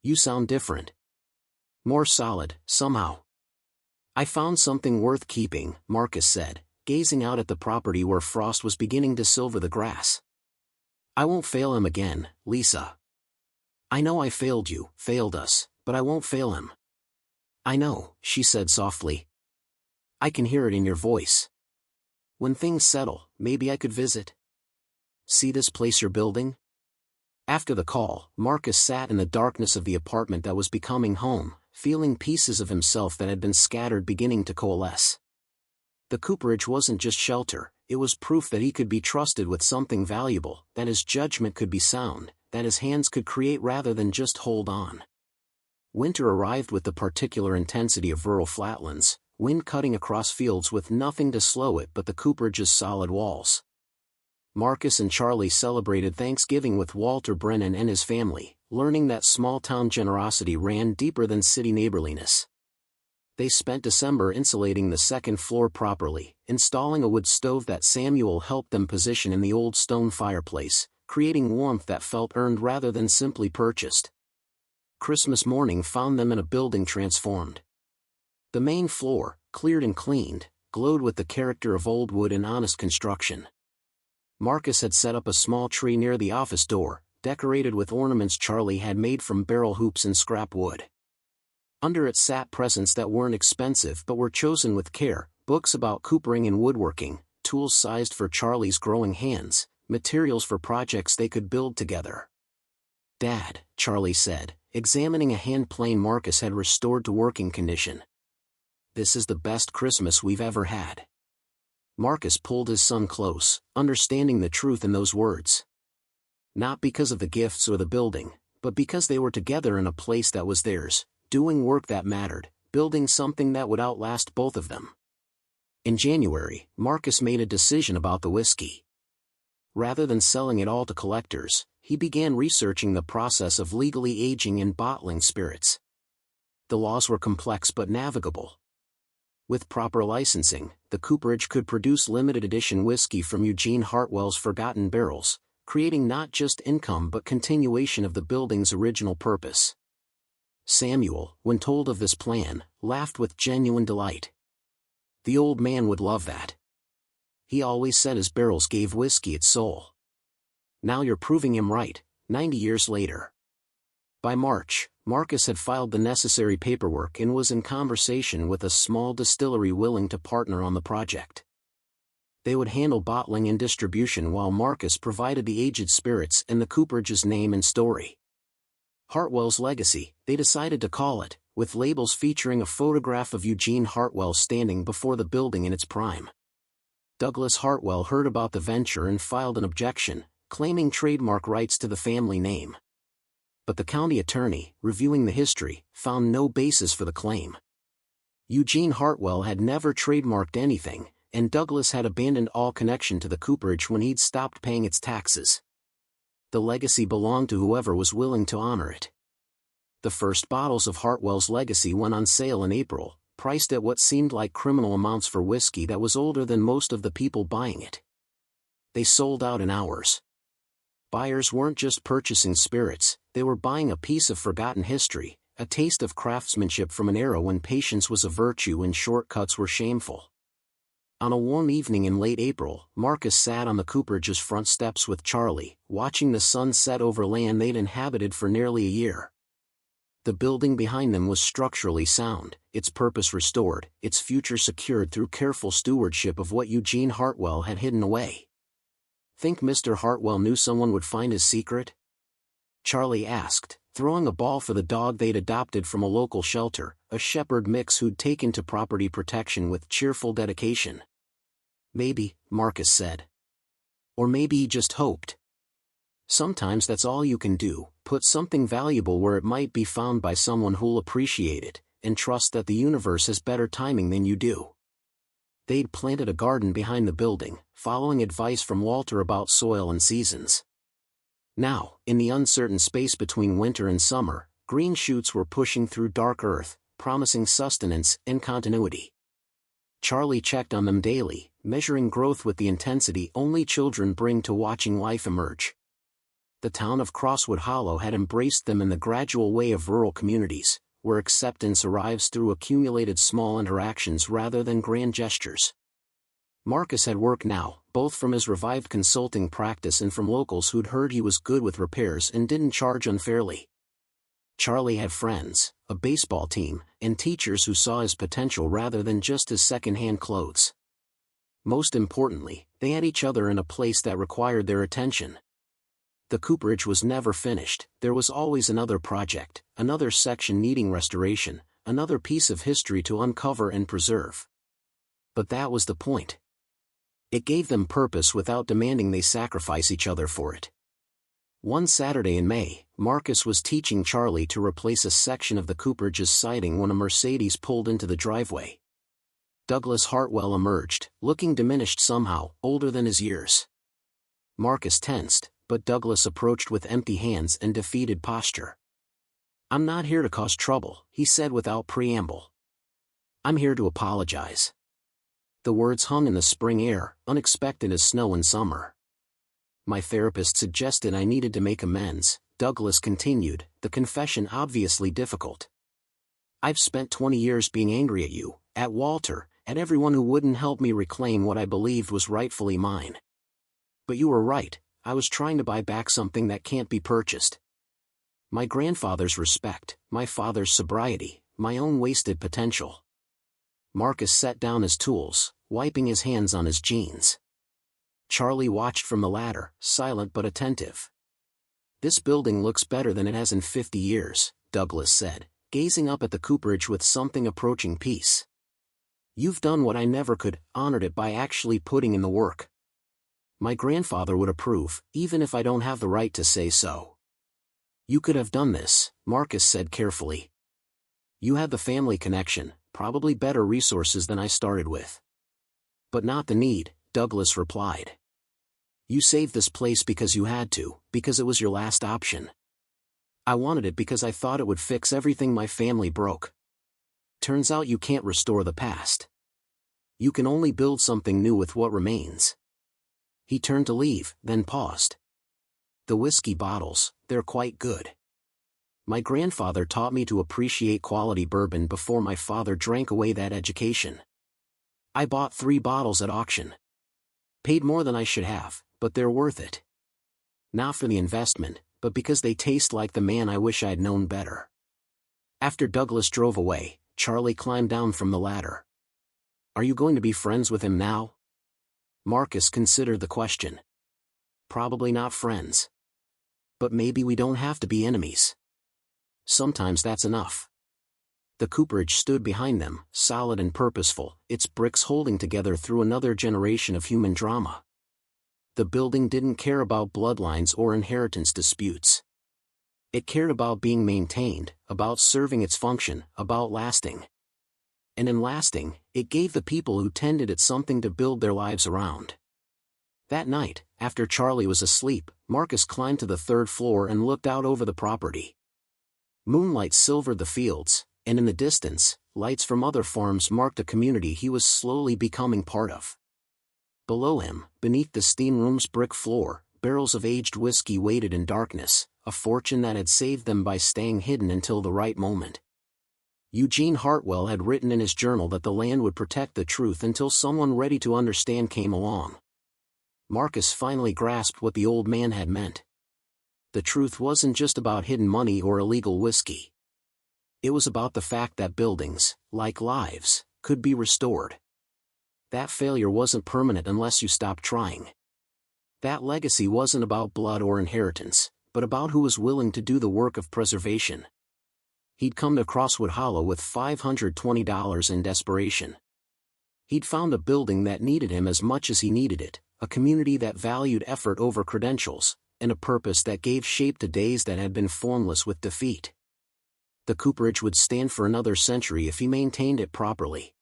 "You sound different. More solid, somehow." "I found something worth keeping," Marcus said, gazing out at the property where frost was beginning to silver the grass. "I won't fail him again, Lisa. I know I failed you, failed us, but I won't fail him." "I know," she said softly. "I can hear it in your voice. When things settle, maybe I could visit. See this place you're building?" After the call, Marcus sat in the darkness of the apartment that was becoming home, feeling pieces of himself that had been scattered beginning to coalesce. The Cooperage wasn't just shelter, it was proof that he could be trusted with something valuable, that his judgment could be sound, that his hands could create rather than just hold on. Winter arrived with the particular intensity of rural flatlands, wind cutting across fields with nothing to slow it but the Cooperage's solid walls. Marcus and Charlie celebrated Thanksgiving with Walter Brennan and his family, learning that small-town generosity ran deeper than city neighborliness. They spent December insulating the second floor properly, installing a wood stove that Samuel helped them position in the old stone fireplace, creating warmth that felt earned rather than simply purchased. Christmas morning found them in a building transformed. The main floor, cleared and cleaned, glowed with the character of old wood and honest construction. Marcus had set up a small tree near the office door, decorated with ornaments Charlie had made from barrel hoops and scrap wood. Under it sat presents that weren't expensive but were chosen with care, books about coopering and woodworking, tools sized for Charlie's growing hands, materials for projects they could build together. "Dad," Charlie said, examining a hand plane Marcus had restored to working condition. "This is the best Christmas we've ever had." Marcus pulled his son close, understanding the truth in those words. Not because of the gifts or the building, but because they were together in a place that was theirs, doing work that mattered, building something that would outlast both of them. In January, Marcus made a decision about the whiskey. Rather than selling it all to collectors, he began researching the process of legally aging and bottling spirits. The laws were complex but navigable. With proper licensing, the Cooperage could produce limited edition whiskey from Eugene Hartwell's forgotten barrels, creating not just income but continuation of the building's original purpose. Samuel, when told of this plan, laughed with genuine delight. The old man would love that. He always said his barrels gave whiskey its soul. Now you're proving him right, 90 years later. By March, Marcus had filed the necessary paperwork and was in conversation with a small distillery willing to partner on the project. They would handle bottling and distribution while Marcus provided the aged spirits and the Cooperage's name and story. Hartwell's Legacy, they decided to call it, with labels featuring a photograph of Eugene Hartwell standing before the building in its prime. Douglas Hartwell heard about the venture and filed an objection, claiming trademark rights to the family name. But the county attorney, reviewing the history, found no basis for the claim. Eugene Hartwell had never trademarked anything, and Douglas had abandoned all connection to the Cooperage when he'd stopped paying its taxes. The legacy belonged to whoever was willing to honor it. The first bottles of Hartwell's Legacy went on sale in April, priced at what seemed like criminal amounts for whiskey that was older than most of the people buying it. They sold out in hours. Buyers weren't just purchasing spirits, they were buying a piece of forgotten history, a taste of craftsmanship from an era when patience was a virtue and shortcuts were shameful. On a warm evening in late April, Marcus sat on the Cooperage's front steps with Charlie, watching the sun set over land they'd inhabited for nearly a year. The building behind them was structurally sound, its purpose restored, its future secured through careful stewardship of what Eugene Hartwell had hidden away. "Think Mr. Hartwell knew someone would find his secret?" Charlie asked, throwing a ball for the dog they'd adopted from a local shelter, a shepherd mix who'd taken to property protection with cheerful dedication. "Maybe," Marcus said. "Or maybe he just hoped. Sometimes that's all you can do, put something valuable where it might be found by someone who'll appreciate it, and trust that the universe has better timing than you do." They'd planted a garden behind the building, following advice from Walter about soil and seasons. Now, in the uncertain space between winter and summer, green shoots were pushing through dark earth, promising sustenance and continuity. Charlie checked on them daily, measuring growth with the intensity only children bring to watching life emerge. The town of Crosswood Hollow had embraced them in the gradual way of rural communities, where acceptance arrives through accumulated small interactions rather than grand gestures. Marcus had work now, both from his revived consulting practice and from locals who'd heard he was good with repairs and didn't charge unfairly. Charlie had friends, a baseball team, and teachers who saw his potential rather than just his second-hand clothes. Most importantly, they had each other in a place that required their attention. The Cooperage was never finished, there was always another project, another section needing restoration, another piece of history to uncover and preserve. But that was the point. It gave them purpose without demanding they sacrifice each other for it. One Saturday in May, Marcus was teaching Charlie to replace a section of the Cooperage's siding when a Mercedes pulled into the driveway. Douglas Hartwell emerged, looking diminished somehow, older than his years. Marcus tensed, but Douglas approached with empty hands and defeated posture. "I'm not here to cause trouble," he said without preamble. "I'm here to apologize." The words hung in the spring air, unexpected as snow in summer. "My therapist suggested I needed to make amends," Douglas continued, the confession obviously difficult. "I've spent 20 years being angry at you, at Walter, at everyone who wouldn't help me reclaim what I believed was rightfully mine. But you were right, I was trying to buy back something that can't be purchased. My grandfather's respect, my father's sobriety, my own wasted potential." Marcus set down his tools, wiping his hands on his jeans. Charlie watched from the ladder, silent but attentive. "This building looks better than it has in 50 years, Douglas said, gazing up at the Cooperage with something approaching peace. "You've done what I never could, honored it by actually putting in the work. My grandfather would approve, even if I don't have the right to say so." "You could have done this," Marcus said carefully. "You had the family connection, probably better resources than I started with." "But not the need," Douglas replied. "You saved this place because you had to, because it was your last option. I wanted it because I thought it would fix everything my family broke. Turns out you can't restore the past. You can only build something new with what remains." He turned to leave, then paused. "The whiskey bottles, they're quite good. My grandfather taught me to appreciate quality bourbon before my father drank away that education. I bought 3 bottles at auction. Paid more than I should have, but they're worth it. Not for the investment, but because they taste like the man I wish I'd known better." After Douglas drove away, Charlie climbed down from the ladder. "Are you going to be friends with him now?" Marcus considered the question. "Probably not friends. But maybe we don't have to be enemies. Sometimes that's enough." The Cooperage stood behind them, solid and purposeful, its bricks holding together through another generation of human drama. The building didn't care about bloodlines or inheritance disputes. It cared about being maintained, about serving its function, about lasting. And in lasting, it gave the people who tended it something to build their lives around. That night, after Charlie was asleep, Marcus climbed to the 3rd floor and looked out over the property. Moonlight silvered the fields, and in the distance, lights from other farms marked a community he was slowly becoming part of. Below him, beneath the steam room's brick floor, barrels of aged whiskey waited in darkness, a fortune that had saved them by staying hidden until the right moment. Eugene Hartwell had written in his journal that the land would protect the truth until someone ready to understand came along. Marcus finally grasped what the old man had meant. The truth wasn't just about hidden money or illegal whiskey. It was about the fact that buildings, like lives, could be restored. That failure wasn't permanent unless you stopped trying. That legacy wasn't about blood or inheritance, but about who was willing to do the work of preservation. He'd come to Crosswood Hollow with $520 in desperation. He'd found a building that needed him as much as he needed it, a community that valued effort over credentials, and a purpose that gave shape to days that had been formless with defeat. The Cooperage would stand for another century if he maintained it properly.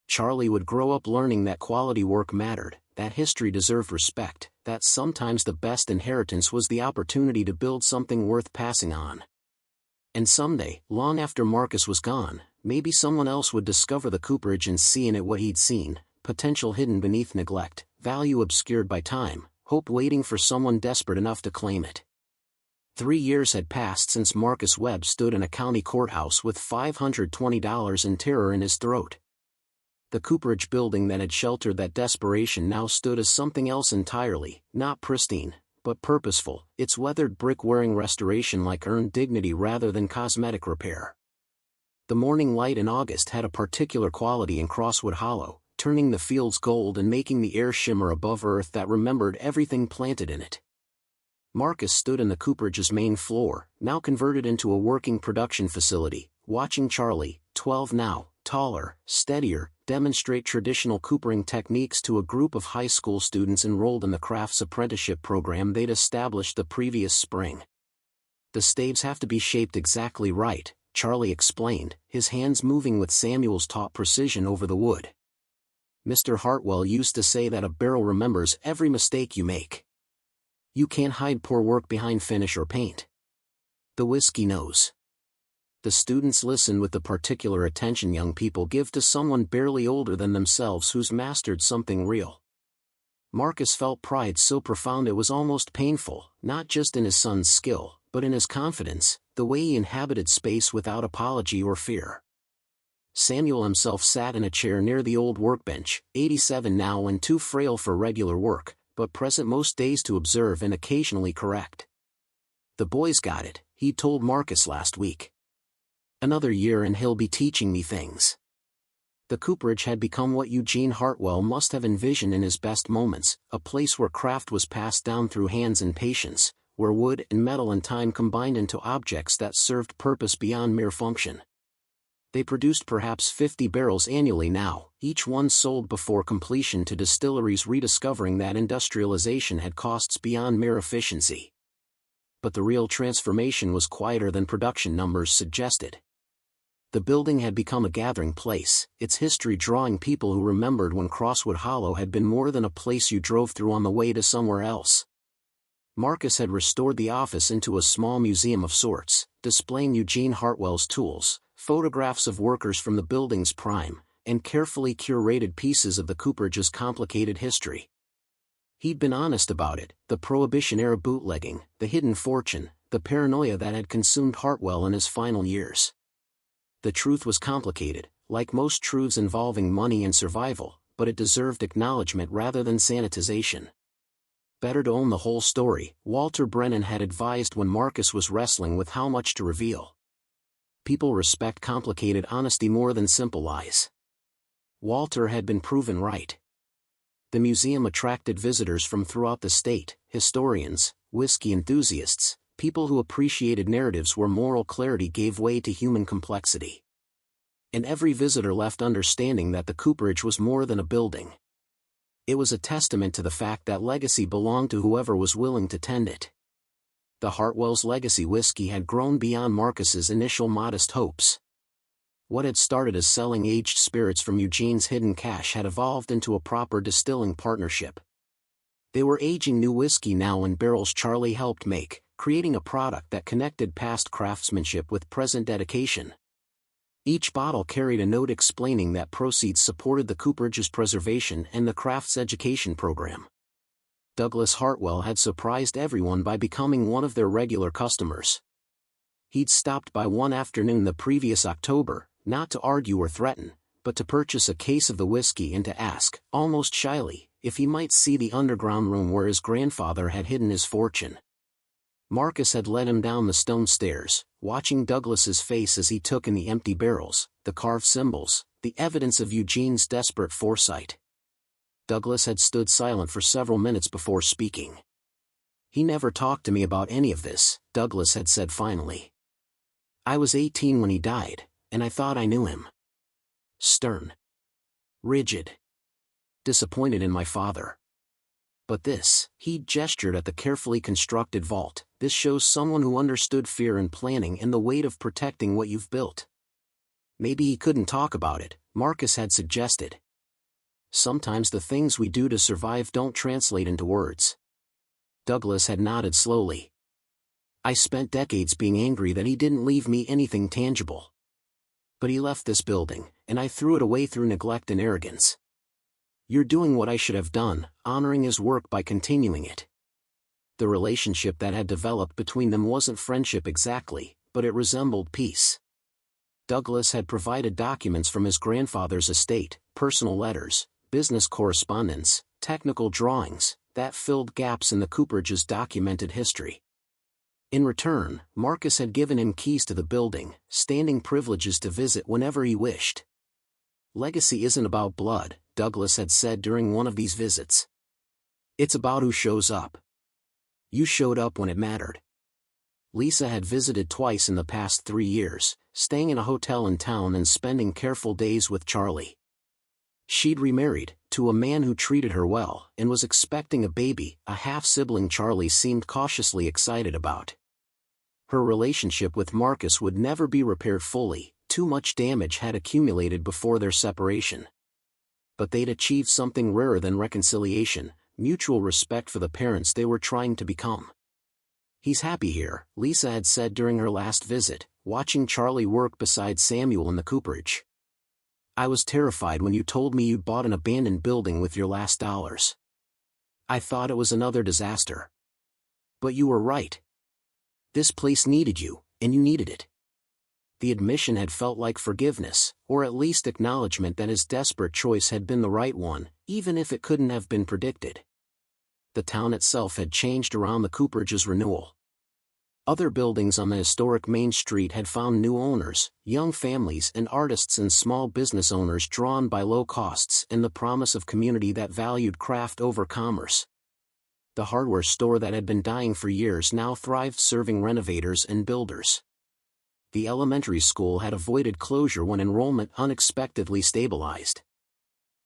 Charlie would grow up learning that quality work mattered, that history deserved respect, that sometimes the best inheritance was the opportunity to build something worth passing on. And someday, long after Marcus was gone, maybe someone else would discover the Cooperage and see in it what he'd seen, potential hidden beneath neglect, value obscured by time, hope waiting for someone desperate enough to claim it. 3 years had passed since Marcus Webb stood in a county courthouse with $520 in terror in his throat. The Cooperage building that had sheltered that desperation now stood as something else entirely, not pristine, but purposeful, its weathered brick wearing restoration like earned dignity rather than cosmetic repair. The morning light in August had a particular quality in Crosswood Hollow, turning the fields gold and making the air shimmer above earth that remembered everything planted in it. Marcus stood in the Cooperage's main floor, now converted into a working production facility, watching Charlie, 12 now, taller, steadier, demonstrate traditional coopering techniques to a group of high school students enrolled in the crafts apprenticeship program they'd established the previous spring. "The staves have to be shaped exactly right," Charlie explained, his hands moving with Samuel's taught precision over the wood. Mr. Hartwell used to say that a barrel remembers every mistake you make. You can't hide poor work behind finish or paint. The whiskey knows. The students listened with the particular attention young people give to someone barely older than themselves who's mastered something real. Marcus felt pride so profound it was almost painful, not just in his son's skill, but in his confidence, the way he inhabited space without apology or fear. Samuel himself sat in a chair near the old workbench, 87 now and too frail for regular work, but present most days to observe and occasionally correct. The boys got it, he told Marcus last week. Another year and he'll be teaching me things. The Cooperage had become what Eugene Hartwell must have envisioned in his best moments, a place where craft was passed down through hands and patience, where wood and metal and time combined into objects that served purpose beyond mere function. They produced perhaps 50 barrels annually now, each one sold before completion to distilleries rediscovering that industrialization had costs beyond mere efficiency. But the real transformation was quieter than production numbers suggested. The building had become a gathering place, its history drawing people who remembered when Crosswood Hollow had been more than a place you drove through on the way to somewhere else. Marcus had restored the office into a small museum of sorts, displaying Eugene Hartwell's tools, photographs of workers from the building's prime, and carefully curated pieces of the Cooperage's complicated history. He'd been honest about it, the Prohibition-era bootlegging, the hidden fortune, the paranoia that had consumed Hartwell in his final years. The truth was complicated, like most truths involving money and survival, but it deserved acknowledgement rather than sanitization. Better to own the whole story, Walter Brennan had advised when Marcus was wrestling with how much to reveal. People respect complicated honesty more than simple lies. Walter had been proven right. The museum attracted visitors from throughout the state, historians, whiskey enthusiasts, people who appreciated narratives where moral clarity gave way to human complexity. And every visitor left understanding that the Cooperage was more than a building. It was a testament to the fact that legacy belonged to whoever was willing to tend it. The Hartwell's legacy whiskey had grown beyond Marcus's initial modest hopes. What had started as selling aged spirits from Eugene's hidden cache had evolved into a proper distilling partnership. They were aging new whiskey now in barrels Charlie helped make, creating a product that connected past craftsmanship with present dedication. Each bottle carried a note explaining that proceeds supported the Cooperage's preservation and the crafts education program. Douglas Hartwell had surprised everyone by becoming one of their regular customers. He'd stopped by one afternoon the previous October, not to argue or threaten, but to purchase a case of the whiskey and to ask, almost shyly, if he might see the underground room where his grandfather had hidden his fortune. Marcus had led him down the stone stairs, watching Douglas's face as he took in the empty barrels, the carved symbols, the evidence of Eugene's desperate foresight. Douglas had stood silent for several minutes before speaking. "He never talked to me about any of this," Douglas had said finally. "I was 18 when he died, and I thought I knew him. Stern. Rigid. Disappointed in my father. But this," he gestured at the carefully constructed vault, "this shows someone who understood fear and planning and the weight of protecting what you've built." Maybe he couldn't talk about it, Marcus had suggested. Sometimes the things we do to survive don't translate into words. Douglas had nodded slowly. "I spent decades being angry that he didn't leave me anything tangible. But he left this building, and I threw it away through neglect and arrogance. You're doing what I should have done, honoring his work by continuing it." The relationship that had developed between them wasn't friendship exactly, but it resembled peace. Douglas had provided documents from his grandfather's estate, personal letters, business correspondence, technical drawings, that filled gaps in the Cooperage's documented history. In return, Marcus had given him keys to the building, standing privileges to visit whenever he wished. "Legacy isn't about blood," Douglas had said during one of these visits. "It's about who shows up. You showed up when it mattered." Lisa had visited twice in the past 3 years, staying in a hotel in town and spending careful days with Charlie. She'd remarried, to a man who treated her well, and was expecting a baby, a half-sibling Charlie seemed cautiously excited about. Her relationship with Marcus would never be repaired fully, too much damage had accumulated before their separation. But they'd achieved something rarer than reconciliation, mutual respect for the parents they were trying to become. "He's happy here," Lisa had said during her last visit, watching Charlie work beside Samuel in the cooperage. "I was terrified when you told me you'd bought an abandoned building with your last dollars. I thought it was another disaster. But you were right. This place needed you, and you needed it." The admission had felt like forgiveness, or at least acknowledgement that his desperate choice had been the right one, even if it couldn't have been predicted. The town itself had changed around the Cooperage's renewal. Other buildings on the historic Main Street had found new owners, young families and artists and small business owners drawn by low costs and the promise of community that valued craft over commerce. The hardware store that had been dying for years now thrived, serving renovators and builders. The elementary school had avoided closure when enrollment unexpectedly stabilized.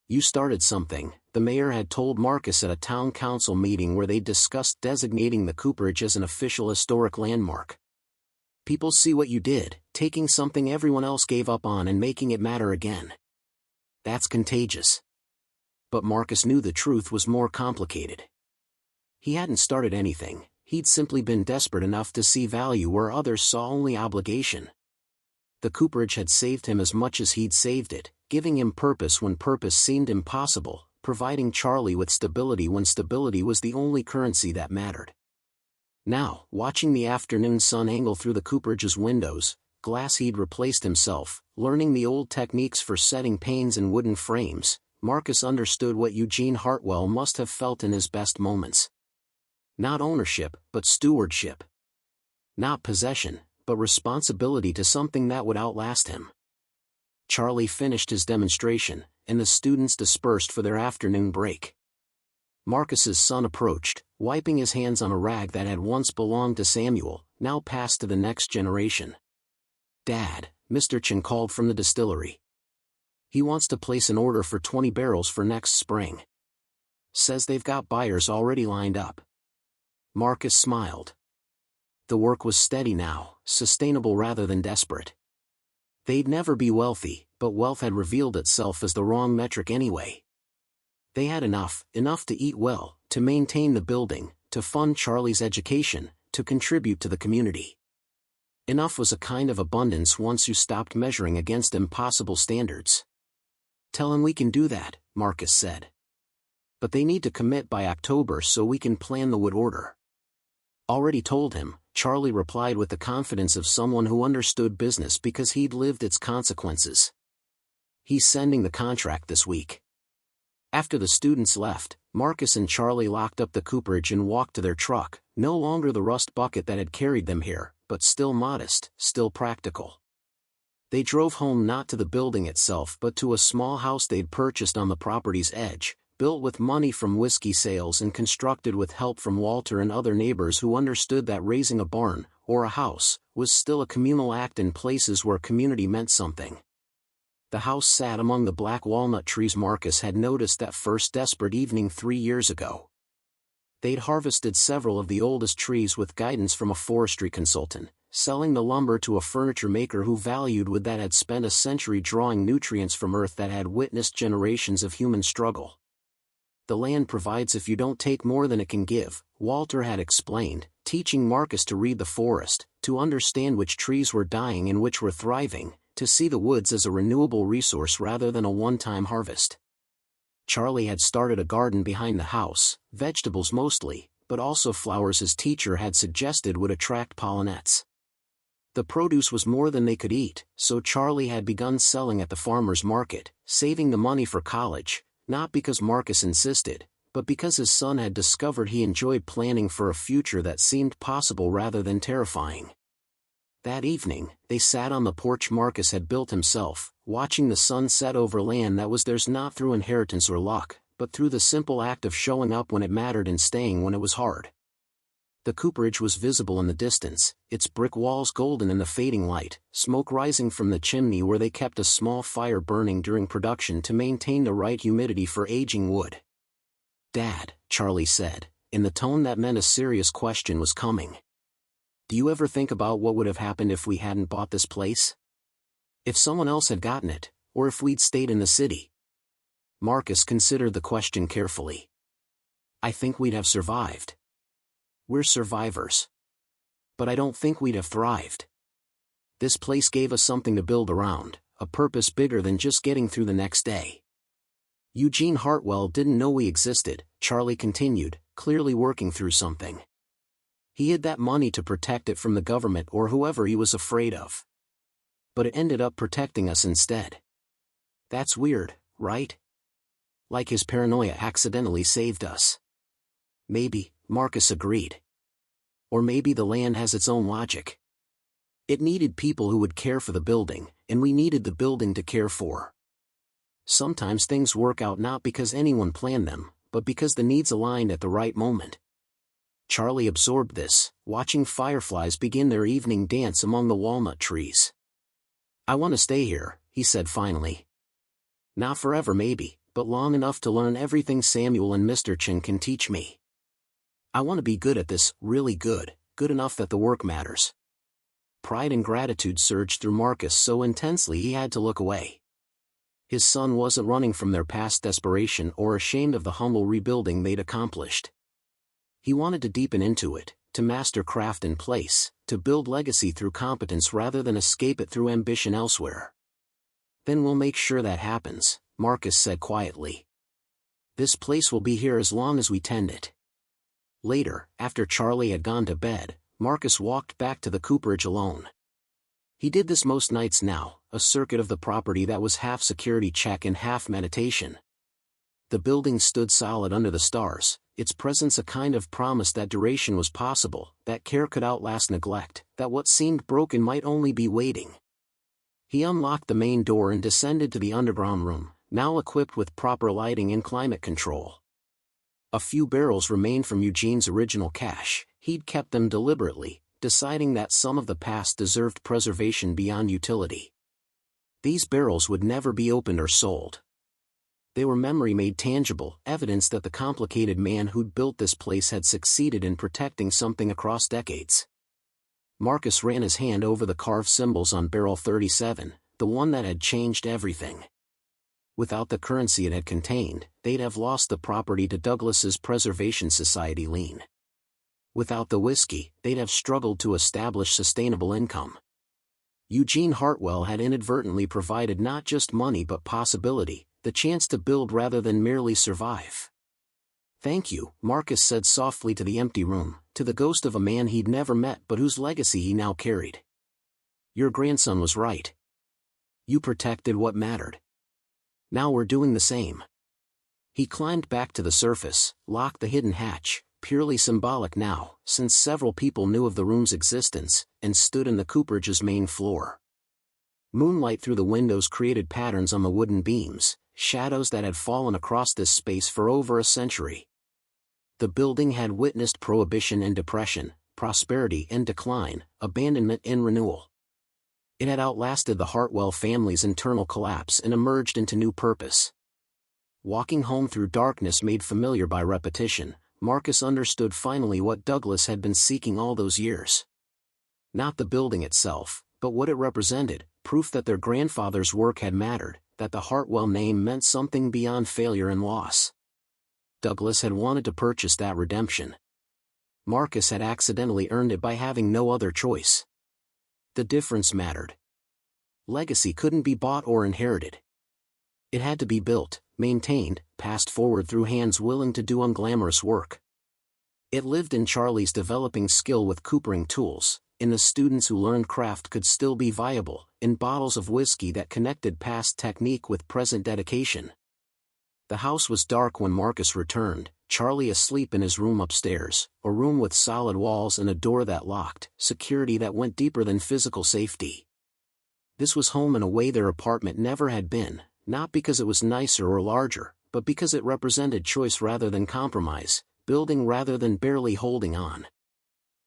"You started something," the mayor had told Marcus at a town council meeting where they discussed designating the Cooperage as an official historic landmark. "People see what you did, taking something everyone else gave up on and making it matter again. That's contagious." But Marcus knew the truth was more complicated. He hadn't started anything, he'd simply been desperate enough to see value where others saw only obligation. The Cooperage had saved him as much as he'd saved it, giving him purpose when purpose seemed impossible, providing Charlie with stability when stability was the only currency that mattered. Now, watching the afternoon sun angle through the Cooperage's windows, glass he'd replaced himself, learning the old techniques for setting panes in wooden frames, Marcus understood what Eugene Hartwell must have felt in his best moments. Not ownership, but stewardship. Not possession, but responsibility to something that would outlast him. Charlie finished his demonstration, and the students dispersed for their afternoon break. Marcus's son approached, wiping his hands on a rag that had once belonged to Samuel, now passed to the next generation. "Dad," Mr. Chen called from the distillery. "He wants to place an order for 20 barrels for next spring. Says they've got buyers already lined up." Marcus smiled. The work was steady now, sustainable rather than desperate. They'd never be wealthy, but wealth had revealed itself as the wrong metric anyway. They had enough to eat well, to maintain the building, to fund Charlie's education, to contribute to the community. Enough was a kind of abundance once you stopped measuring against impossible standards. "Tell him we can do that," Marcus said. "But they need to commit by October so we can plan the wood order." "Already told him," Charlie replied with the confidence of someone who understood business because he'd lived its consequences. "He's sending the contract this week." After the students left, Marcus and Charlie locked up the Cooperage and walked to their truck, no longer the rust bucket that had carried them here, but still modest, still practical. They drove home not to the building itself but to a small house they'd purchased on the property's edge, built with money from whiskey sales and constructed with help from Walter and other neighbors who understood that raising a barn, or a house, was still a communal act in places where community meant something. The house sat among the black walnut trees Marcus had noticed that first desperate evening 3 years ago. They'd harvested several of the oldest trees with guidance from a forestry consultant, selling the lumber to a furniture maker who valued wood that had spent a century drawing nutrients from earth that had witnessed generations of human struggle. "The land provides if you don't take more than it can give," Walter had explained, teaching Marcus to read the forest, to understand which trees were dying and which were thriving, to see the woods as a renewable resource rather than a one-time harvest. Charlie had started a garden behind the house, vegetables mostly, but also flowers his teacher had suggested would attract pollinets. The produce was more than they could eat, so Charlie had begun selling at the farmer's market, saving the money for college, not because Marcus insisted, but because his son had discovered he enjoyed planning for a future that seemed possible rather than terrifying. That evening, they sat on the porch Marcus had built himself, watching the sun set over land that was theirs not through inheritance or luck, but through the simple act of showing up when it mattered and staying when it was hard. The Cooperage was visible in the distance, its brick walls golden in the fading light, smoke rising from the chimney where they kept a small fire burning during production to maintain the right humidity for aging wood. "Dad," Charlie said, in the tone that meant a serious question was coming. "Do you ever think about what would have happened if we hadn't bought this place? If someone else had gotten it, or if we'd stayed in the city?" Marcus considered the question carefully. I think we'd have survived. We're survivors. But I don't think we'd have thrived. This place gave us something to build around, a purpose bigger than just getting through the next day. Eugene Hartwell didn't know we existed, Charlie continued, clearly working through something. He hid that money to protect it from the government or whoever he was afraid of. But it ended up protecting us instead. That's weird, right? Like his paranoia accidentally saved us. Maybe, Marcus agreed. Or maybe the land has its own logic. It needed people who would care for the building, and we needed the building to care for. Sometimes things work out not because anyone planned them, but because the needs aligned at the right moment. Charlie absorbed this, watching fireflies begin their evening dance among the walnut trees. I want to stay here, he said finally. Not forever maybe, but long enough to learn everything Samuel and Mr. Chen can teach me. I want to be good at this, really good, good enough that the work matters. Pride and gratitude surged through Marcus so intensely he had to look away. His son wasn't running from their past desperation or ashamed of the humble rebuilding they'd accomplished. He wanted to deepen into it, to master craft in place, to build legacy through competence rather than escape it through ambition elsewhere. Then we'll make sure that happens, Marcus said quietly. This place will be here as long as we tend it. Later, after Charlie had gone to bed, Marcus walked back to the Cooperage alone. He did this most nights now, a circuit of the property that was half security check and half meditation. The building stood solid under the stars, its presence a kind of promise that duration was possible, that care could outlast neglect, that what seemed broken might only be waiting. He unlocked the main door and descended to the underground room, now equipped with proper lighting and climate control. A few barrels remained from Eugene's original cache. He'd kept them deliberately, deciding that some of the past deserved preservation beyond utility. These barrels would never be opened or sold. They were memory made tangible, evidence that the complicated man who'd built this place had succeeded in protecting something across decades. Marcus ran his hand over the carved symbols on barrel 37, the one that had changed everything. Without the currency it had contained, they'd have lost the property to Douglas's Preservation Society lien. Without the whiskey, they'd have struggled to establish sustainable income. Eugene Hartwell had inadvertently provided not just money but possibility, the chance to build rather than merely survive. Thank you, Marcus said softly to the empty room, to the ghost of a man he'd never met but whose legacy he now carried. Your grandson was right. You protected what mattered. Now we're doing the same. He climbed back to the surface, locked the hidden hatch, purely symbolic now, since several people knew of the room's existence, and stood in the Cooperage's main floor. Moonlight through the windows created patterns on the wooden beams, shadows that had fallen across this space for over a century. The building had witnessed prohibition and depression, prosperity and decline, abandonment and renewal. It had outlasted the Hartwell family's internal collapse and emerged into new purpose. Walking home through darkness made familiar by repetition, Marcus understood finally what Douglas had been seeking all those years. Not the building itself, but what it represented, proof that their grandfather's work had mattered, that the Hartwell name meant something beyond failure and loss. Douglas had wanted to purchase that redemption. Marcus had accidentally earned it by having no other choice. The difference mattered. Legacy couldn't be bought or inherited. It had to be built, maintained, passed forward through hands willing to do unglamorous work. It lived in Charlie's developing skill with coopering tools, in the students who learned craft could still be viable, in bottles of whiskey that connected past technique with present dedication. The house was dark when Marcus returned, Charlie asleep in his room upstairs, a room with solid walls and a door that locked, security that went deeper than physical safety. This was home in a way their apartment never had been, not because it was nicer or larger, but because it represented choice rather than compromise, building rather than barely holding on.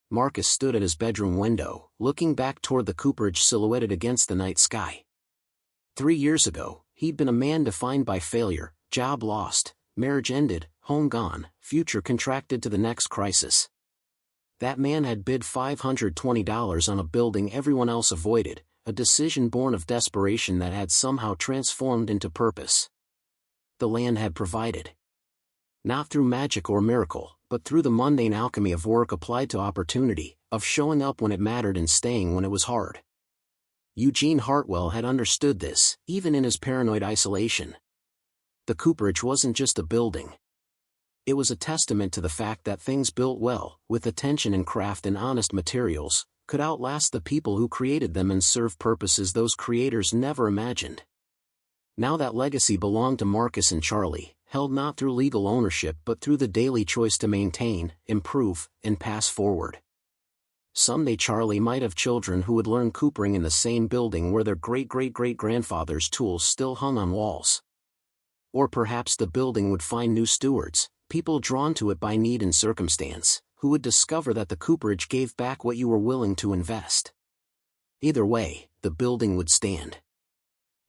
Marcus stood at his bedroom window, looking back toward the Cooperage silhouetted against the night sky. 3 years ago, he'd been a man defined by failure, job lost, marriage ended, home gone, future contracted to the next crisis. That man had bid $520 on a building everyone else avoided, a decision born of desperation that had somehow transformed into purpose. the land had provided. Not through magic or miracle, but through the mundane alchemy of work applied to opportunity, of showing up when it mattered and staying when it was hard. Eugene Hartwell had understood this, even in his paranoid isolation. The Cooperage wasn't just a building. It was a testament to the fact that things built well, with attention and craft and honest materials, could outlast the people who created them and serve purposes those creators never imagined. Now that legacy belonged to Marcus and Charlie, held not through legal ownership but through the daily choice to maintain, improve, and pass forward. Someday Charlie might have children who would learn coopering in the same building where their great-great-great-grandfather's tools still hung on walls. Or perhaps the building would find new stewards, people drawn to it by need and circumstance, who would discover that the Cooperage gave back what you were willing to invest. Either way, the building would stand.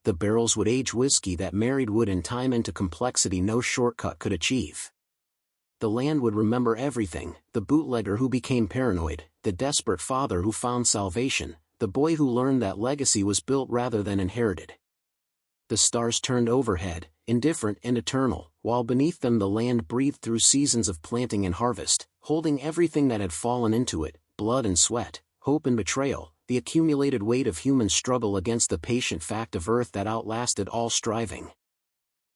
The barrels would age whiskey that married wood and time into complexity no shortcut could achieve. The land would remember everything, the bootlegger who became paranoid, the desperate father who found salvation, the boy who learned that legacy was built rather than inherited. The stars turned overhead, indifferent and eternal, while beneath them the land breathed through seasons of planting and harvest, holding everything that had fallen into it, blood and sweat, hope and betrayal, the accumulated weight of human struggle against the patient fact of earth that outlasted all striving.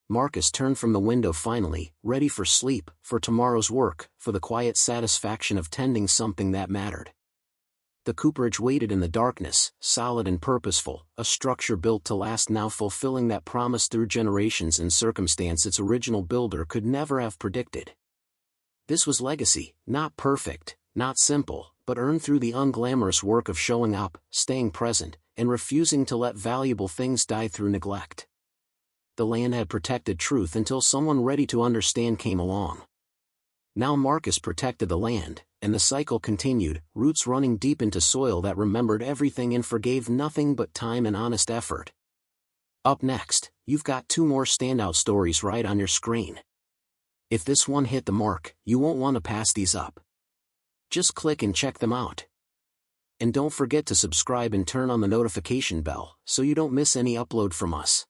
Marcus turned from the window finally, ready for sleep, for tomorrow's work, for the quiet satisfaction of tending something that mattered. The Cooperage waited in the darkness, solid and purposeful, a structure built to last now fulfilling that promise through generations and circumstance its original builder could never have predicted. This was legacy, not perfect, not simple, but earned through the unglamorous work of showing up, staying present, and refusing to let valuable things die through neglect. The land had protected truth until someone ready to understand came along. Now Marcus protected the land, and the cycle continued, roots running deep into soil that remembered everything and forgave nothing but time and honest effort. Up next, you've got 2 more standout stories right on your screen. If this one hit the mark, you won't want to pass these up. Just click and check them out. And don't forget to subscribe and turn on the notification bell so you don't miss any upload from us.